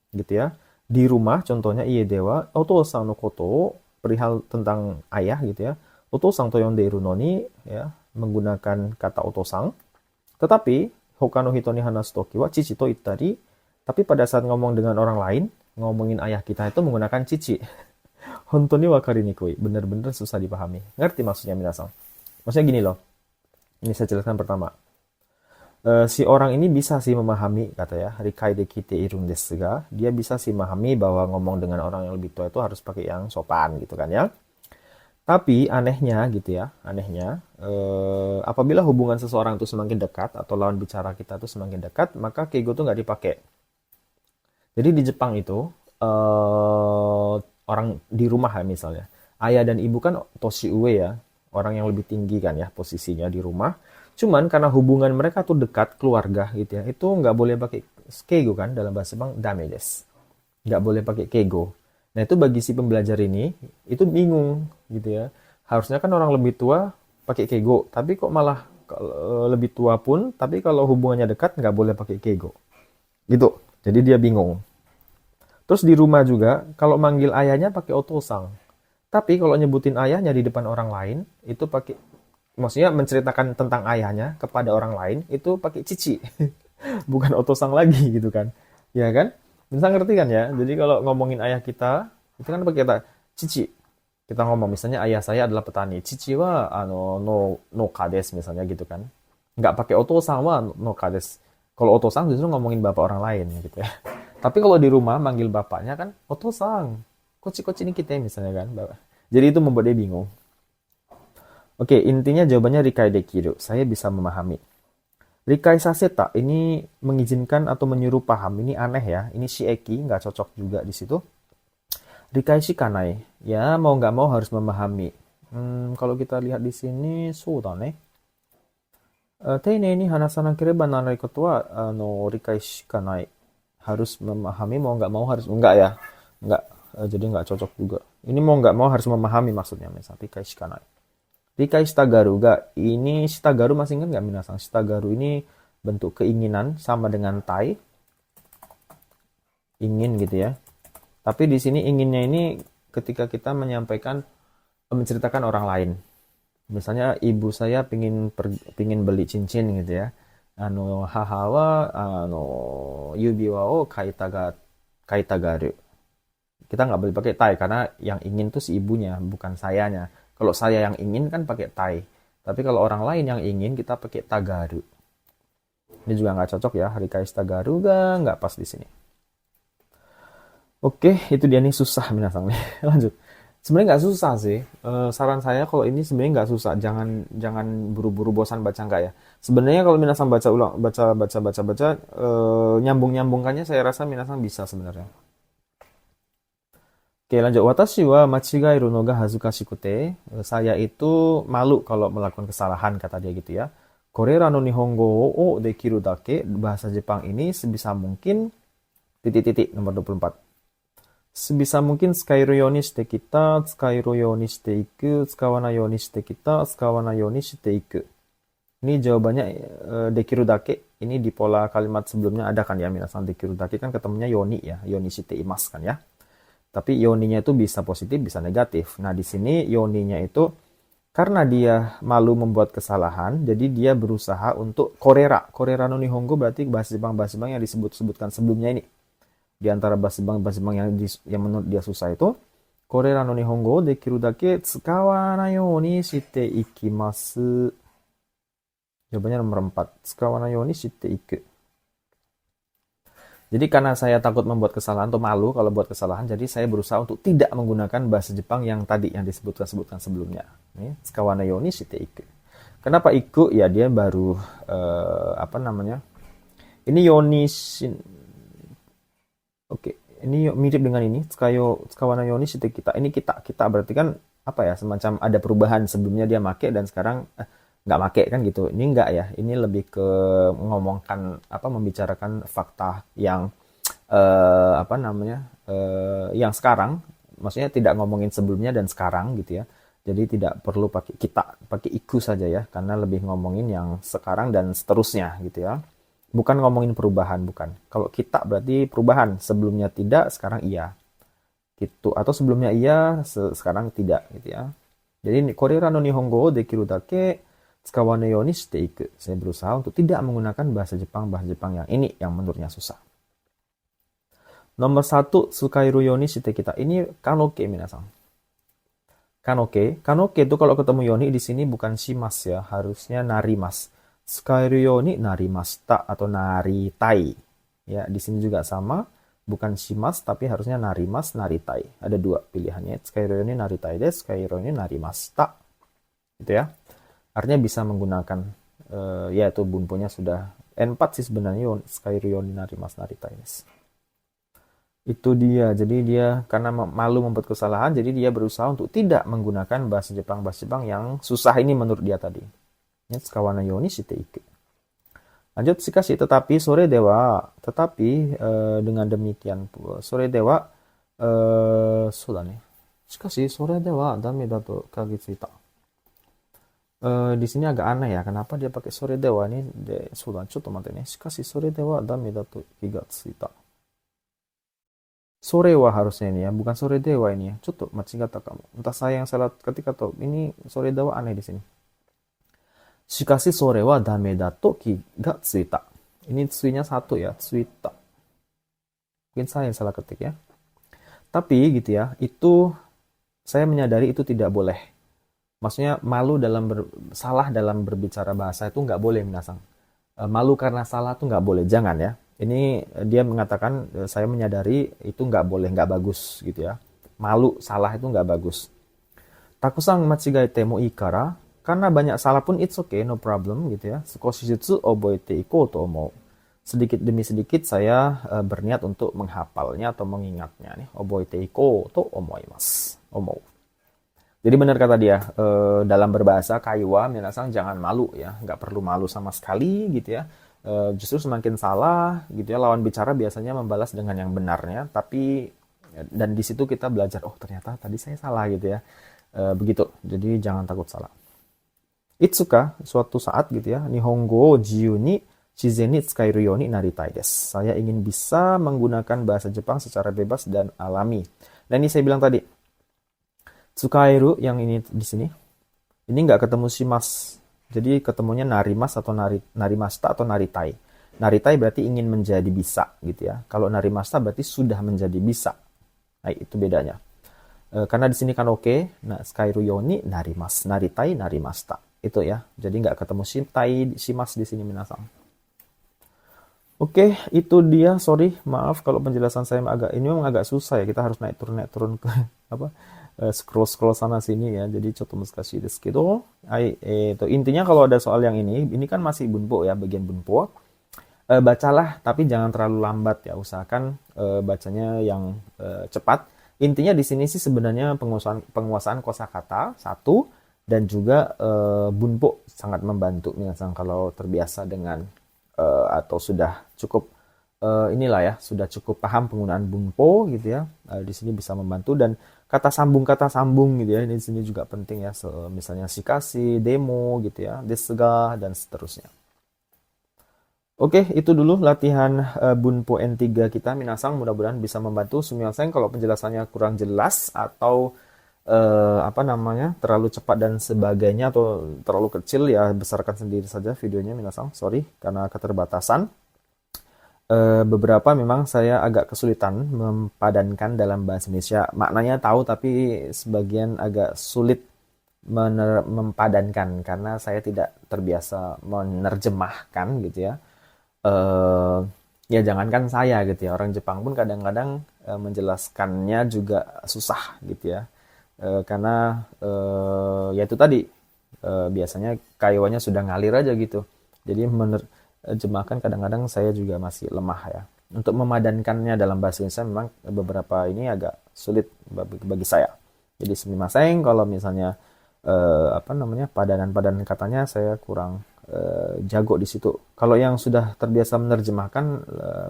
gitu ya. Di rumah, contohnya ie dewa, otousan no koto, perihal tentang ayah, gitu ya. Otousan to yondeiru no ni, ya, menggunakan kata otousan. Tetapi, hoka no hito ni hanasu toki wa chichi to ittari, tapi pada saat ngomong dengan orang lain, ngomongin ayah kita itu menggunakan chichi. Hontou ni wakari nikoi, benar-benar susah dipahami. Ngerti maksudnya minasang? Maksudnya gini loh, ini saya jelaskan pertama. Si orang ini bisa sih memahami, kata ya, rikai dekite irun desu ga, dia bisa sih memahami bahwa ngomong dengan orang yang lebih tua itu harus pakai yang sopan gitu kan ya. Tapi anehnya gitu ya, apabila hubungan seseorang itu semakin dekat atau lawan bicara kita itu semakin dekat, maka keigo itu nggak dipakai. Jadi di Jepang itu orang di rumah ya misalnya, ayah dan ibu kan toshiue ya, orang yang lebih tinggi kan ya posisinya di rumah. Cuman karena hubungan mereka tuh dekat keluarga gitu ya, itu nggak boleh pakai keigo kan dalam bahasa Jepang dame desu. Nggak boleh pakai keigo. Nah itu bagi si pembelajar ini itu bingung gitu ya. Harusnya kan orang lebih tua pakai keigo, tapi kok malah lebih tua pun, tapi kalau hubungannya dekat nggak boleh pakai keigo. Gitu. Jadi dia bingung. Terus di rumah juga kalau manggil ayahnya pakai otosang. Tapi kalau nyebutin ayahnya di depan orang lain, itu pakai, maksudnya menceritakan tentang ayahnya kepada orang lain, itu pakai cici. Bukan otosang lagi gitu kan. Ya kan? Bisa ngerti kan ya? Jadi kalau ngomongin ayah kita, itu kan pakai kata cici. Kita ngomong, misalnya ayah saya adalah petani. Cici wa, no kades misalnya gitu kan. Nggak pakai otosang wa, no kades. Kalau otosang justru ngomongin bapak orang lain gitu ya. Tapi kalau di rumah manggil bapaknya kan, otosang. Koci-koci ini kita misalnya kan. Jadi itu membuat dia bingung. Oke, intinya jawabannya rikai dekiru. Saya bisa memahami. Rikai saseta ini mengizinkan atau menyuruh paham. Ini aneh ya. Ini shieki, nggak cocok juga di situ. Rikai shikanai. Ya, mau nggak mau harus memahami. Kalau kita lihat di sini, suda ne. Teinei ni hanasanakereba naranai koto wa rikai shikanai. Harus memahami, mau nggak mau harus. Enggak ya. Enggak. Jadi nggak cocok juga. Ini mau nggak mau harus memahami maksudnya. Misalnya rikai shikanai. Rikai shitagaru ga. Ini shitagaru masih ingat nggak minasang? Shitagaru ini bentuk keinginan sama dengan tai. Ingin gitu ya. Tapi di sini inginnya ini ketika kita menceritakan orang lain. Misalnya ibu saya pingin beli cincin gitu ya. Haha wa yubi wa o kaitagaru. Kita nggak boleh pakai tai karena yang ingin tuh si ibunya, bukan sayanya. Kalau saya yang ingin kan pakai tai. Tapi kalau orang lain yang ingin kita pakai tagaru. Ini juga nggak cocok ya. Rikai tagaru nggak pas di sini. Oke, itu dia nih susah minasang nih. Lanjut. Sebenarnya nggak susah sih. Saran saya kalau ini sebenarnya nggak susah. Jangan buru-buru bosan baca nggak ya. Sebenarnya kalau minasang baca nyambung-nyambungkannya saya rasa minasang bisa sebenarnya. Oke, lanjut. Watashi wa machigairu no ga hazukashikute. Saya itu malu kalau melakukan kesalahan, kata dia gitu ya. Korera no Nihongo o dekiru dake, bahasa Jepang ini sebisa mungkin titik-titik nomor 24. Sebisa mungkin tsukaeru you ni shite kita, tsukaeru you ni shite iku, tsukawanai you ni shite kita, tsukawanai you ni shite iku. Ini jawabannya dekiru dake. Ini di pola kalimat sebelumnya ada kan ya, minasan dekiru dake kan ketemunya yoni ya, yoni shite imasu kan ya. Tapi yoninya itu bisa positif, bisa negatif. Nah, di sini yoninya itu karena dia malu membuat kesalahan, jadi dia berusaha untuk korera. Korera no Nihongo berarti bahasa Jepang yang disebut-sebutkan sebelumnya ini. Di antara bahasa Jepang yang menurut dia susah itu, korera no Nihongo dekiru dake tsukawanai you ni shite ikimasu. Jawabannya nomor 4. Tsukawanai you ni shite iku. Jadi karena saya takut membuat kesalahan atau malu kalau buat kesalahan, jadi saya berusaha untuk tidak menggunakan bahasa Jepang yang tadi yang disebutkan sebelumnya. Nih, tsukawanai you ni shite iku. Kenapa iku? Ya dia baru apa namanya? Ini yoni shin. Oke, ini mirip dengan ini. Tsukawanai you ni shite kita. Ini kita berarti kan apa ya? Semacam ada perubahan, sebelumnya dia make dan sekarang nggak make kan gitu. Ini nggak ya, ini lebih ke ngomongkan membicarakan fakta yang apa namanya yang sekarang, maksudnya tidak ngomongin sebelumnya dan sekarang gitu ya. Jadi tidak perlu pakai kita, pakai iku saja ya, karena lebih ngomongin yang sekarang dan seterusnya gitu ya. Bukan ngomongin perubahan, bukan. Kalau kita berarti perubahan, sebelumnya tidak, sekarang iya gitu, atau sebelumnya iya, sekarang tidak gitu ya. Jadi korera no Nihongo dekiru dake tsukawanai you ni shite iku. Saya berusaha untuk tidak menggunakan bahasa Jepang yang ini yang menurutnya susah. Nomor 1, tsukaeru you ni shite kita. Ini kanoke minasan. Kanoke itu kalau ketemu yoni di sini bukan shimas ya, harusnya narimas. Tsukaeru you ni narimashita atau naritai. Ya, di sini juga sama, bukan shimas tapi harusnya narimas, naritai. Ada dua pilihannya. Tsukaeru you ni naritai desu, tsukaeru you ni narimashita. Gitu ya. Artinya bisa menggunakan yaitu bunponya sudah N4 sih sebenarnya, tsukaeru you ni narimasu naritai desu. Itu dia. Jadi dia karena malu membuat kesalahan, jadi dia berusaha untuk tidak menggunakan bahasa Jepang yang susah ini menurut dia tadi. Ya, tsukawanai you ni shite iku. Lanjut, shikashi tetapi sore dewa, tetapi dengan demikian sore dewa sudah nih. Shikashi sore dewa dame da to kagitsuita. Di sini agak aneh ya, kenapa dia pakai sore dewa nih? Sudah, coba mate nih. Shikashi sore dewa dame da to kigatsuita. Sore wa harusnya ini ya, bukan sore dewa ini ya. Coba machigata kamu. Entah saya yang salah ketika tuh. Ini sore dewa aneh di sini. Shikashi sore wa dame da to kigatsuita. Ini tsuinya satu ya, tsuita. Mungkin saya yang salah ketik ya. Tapi gitu ya, itu saya menyadari itu tidak boleh. Maksudnya malu salah dalam berbicara bahasa itu nggak boleh minasang. Malu karena salah itu nggak boleh, jangan ya. Ini dia mengatakan saya menyadari itu nggak boleh, nggak bagus gitu ya. Malu salah itu nggak bagus. Takusang machigaete mo ii kara, karena banyak salah pun it's okay, no problem gitu ya. Sukoshi jutsu oboete ikou to omou. Sedikit demi sedikit saya berniat untuk menghafalnya atau mengingatnya nih. Oboete ikou to omoimasu. Omou. Jadi benar kata dia, dalam berbahasa kaiwa, minasang jangan malu ya, nggak perlu malu sama sekali gitu ya. Justru semakin salah gitu ya, lawan bicara biasanya membalas dengan yang benarnya, tapi dan di situ kita belajar, oh ternyata tadi saya salah gitu ya. Begitu, jadi jangan takut salah. Itsuka, suatu saat gitu ya, Nihongo jiyu ni shizen ni tsukaeru you ni naritai desu. Saya ingin bisa menggunakan bahasa Jepang secara bebas dan alami. Dan ini saya bilang tadi, tsukaeru yang ini di sini, ini nggak ketemu shimas. Jadi ketemunya narimas atau narimashita atau naritai. Naritai berarti ingin menjadi bisa gitu ya. Kalau narimashita berarti sudah menjadi bisa. Nah, itu bedanya. Karena di sini kan oke. Nah, tsukaeru you ni narimas, naritai, narimashita. Itu ya. Jadi nggak ketemu shimas di sini minasang. Oke, itu dia. Sorry, maaf kalau penjelasan saya ini memang agak susah ya. Kita harus naik turun ke scroll sana sini ya. Jadi coto muskashi desu kedo. Intinya kalau ada soal yang ini kan masih bunpo ya, bagian bunpo. Bacalah tapi jangan terlalu lambat ya. Usahakan bacanya yang cepat. Intinya di sini sih sebenarnya penguasaan kosakata 1, dan juga bunpo sangat membantu minasan kalau terbiasa dengan atau sudah cukup inilah ya, sudah cukup paham penggunaan bunpo gitu ya. Di sini bisa membantu, dan kata sambung gitu ya. Ini di sini juga penting ya. Misalnya shikashi, demo gitu ya, desuga dan seterusnya. Oke, itu dulu latihan bunpo N3 kita minasang, mudah-mudahan bisa membantu. Sumimasen kalau penjelasannya kurang jelas atau apa namanya, terlalu cepat dan sebagainya atau terlalu kecil, ya besarkan sendiri saja videonya minasang. Sorry karena keterbatasan. Beberapa memang saya agak kesulitan mempadankan dalam bahasa Indonesia. Maknanya tahu tapi sebagian agak sulit mempadankan karena saya tidak terbiasa menerjemahkan gitu ya. eh Ya jangankan saya gitu ya, orang Jepang pun kadang-kadang menjelaskannya juga susah gitu ya. Karena ya itu tadi, biasanya kayuannya sudah ngalir aja gitu. Jadi menerjemahkan kadang-kadang saya juga masih lemah ya. Untuk memadankannya dalam bahasa Indonesia memang beberapa ini agak sulit bagi saya. Jadi sumimasen kalau misalnya apa namanya, padanan-padanan katanya saya kurang jago di situ. Kalau yang sudah terbiasa menerjemahkan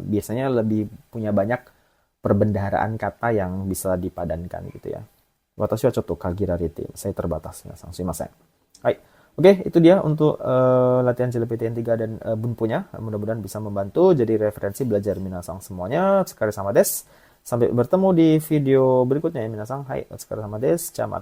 biasanya lebih punya banyak perbendaharaan kata yang bisa dipadankan gitu ya. Watashi wa chotto kagirarete. Saya terbatas. Sumimasen. Hai. Oke, itu dia untuk latihan CLPTN 3 dan bunpunya. Mudah-mudahan bisa membantu jadi referensi belajar minasang semuanya. Sekali sama des. Sampai bertemu di video berikutnya ya minasang. Hai, sekali sama des. Camat.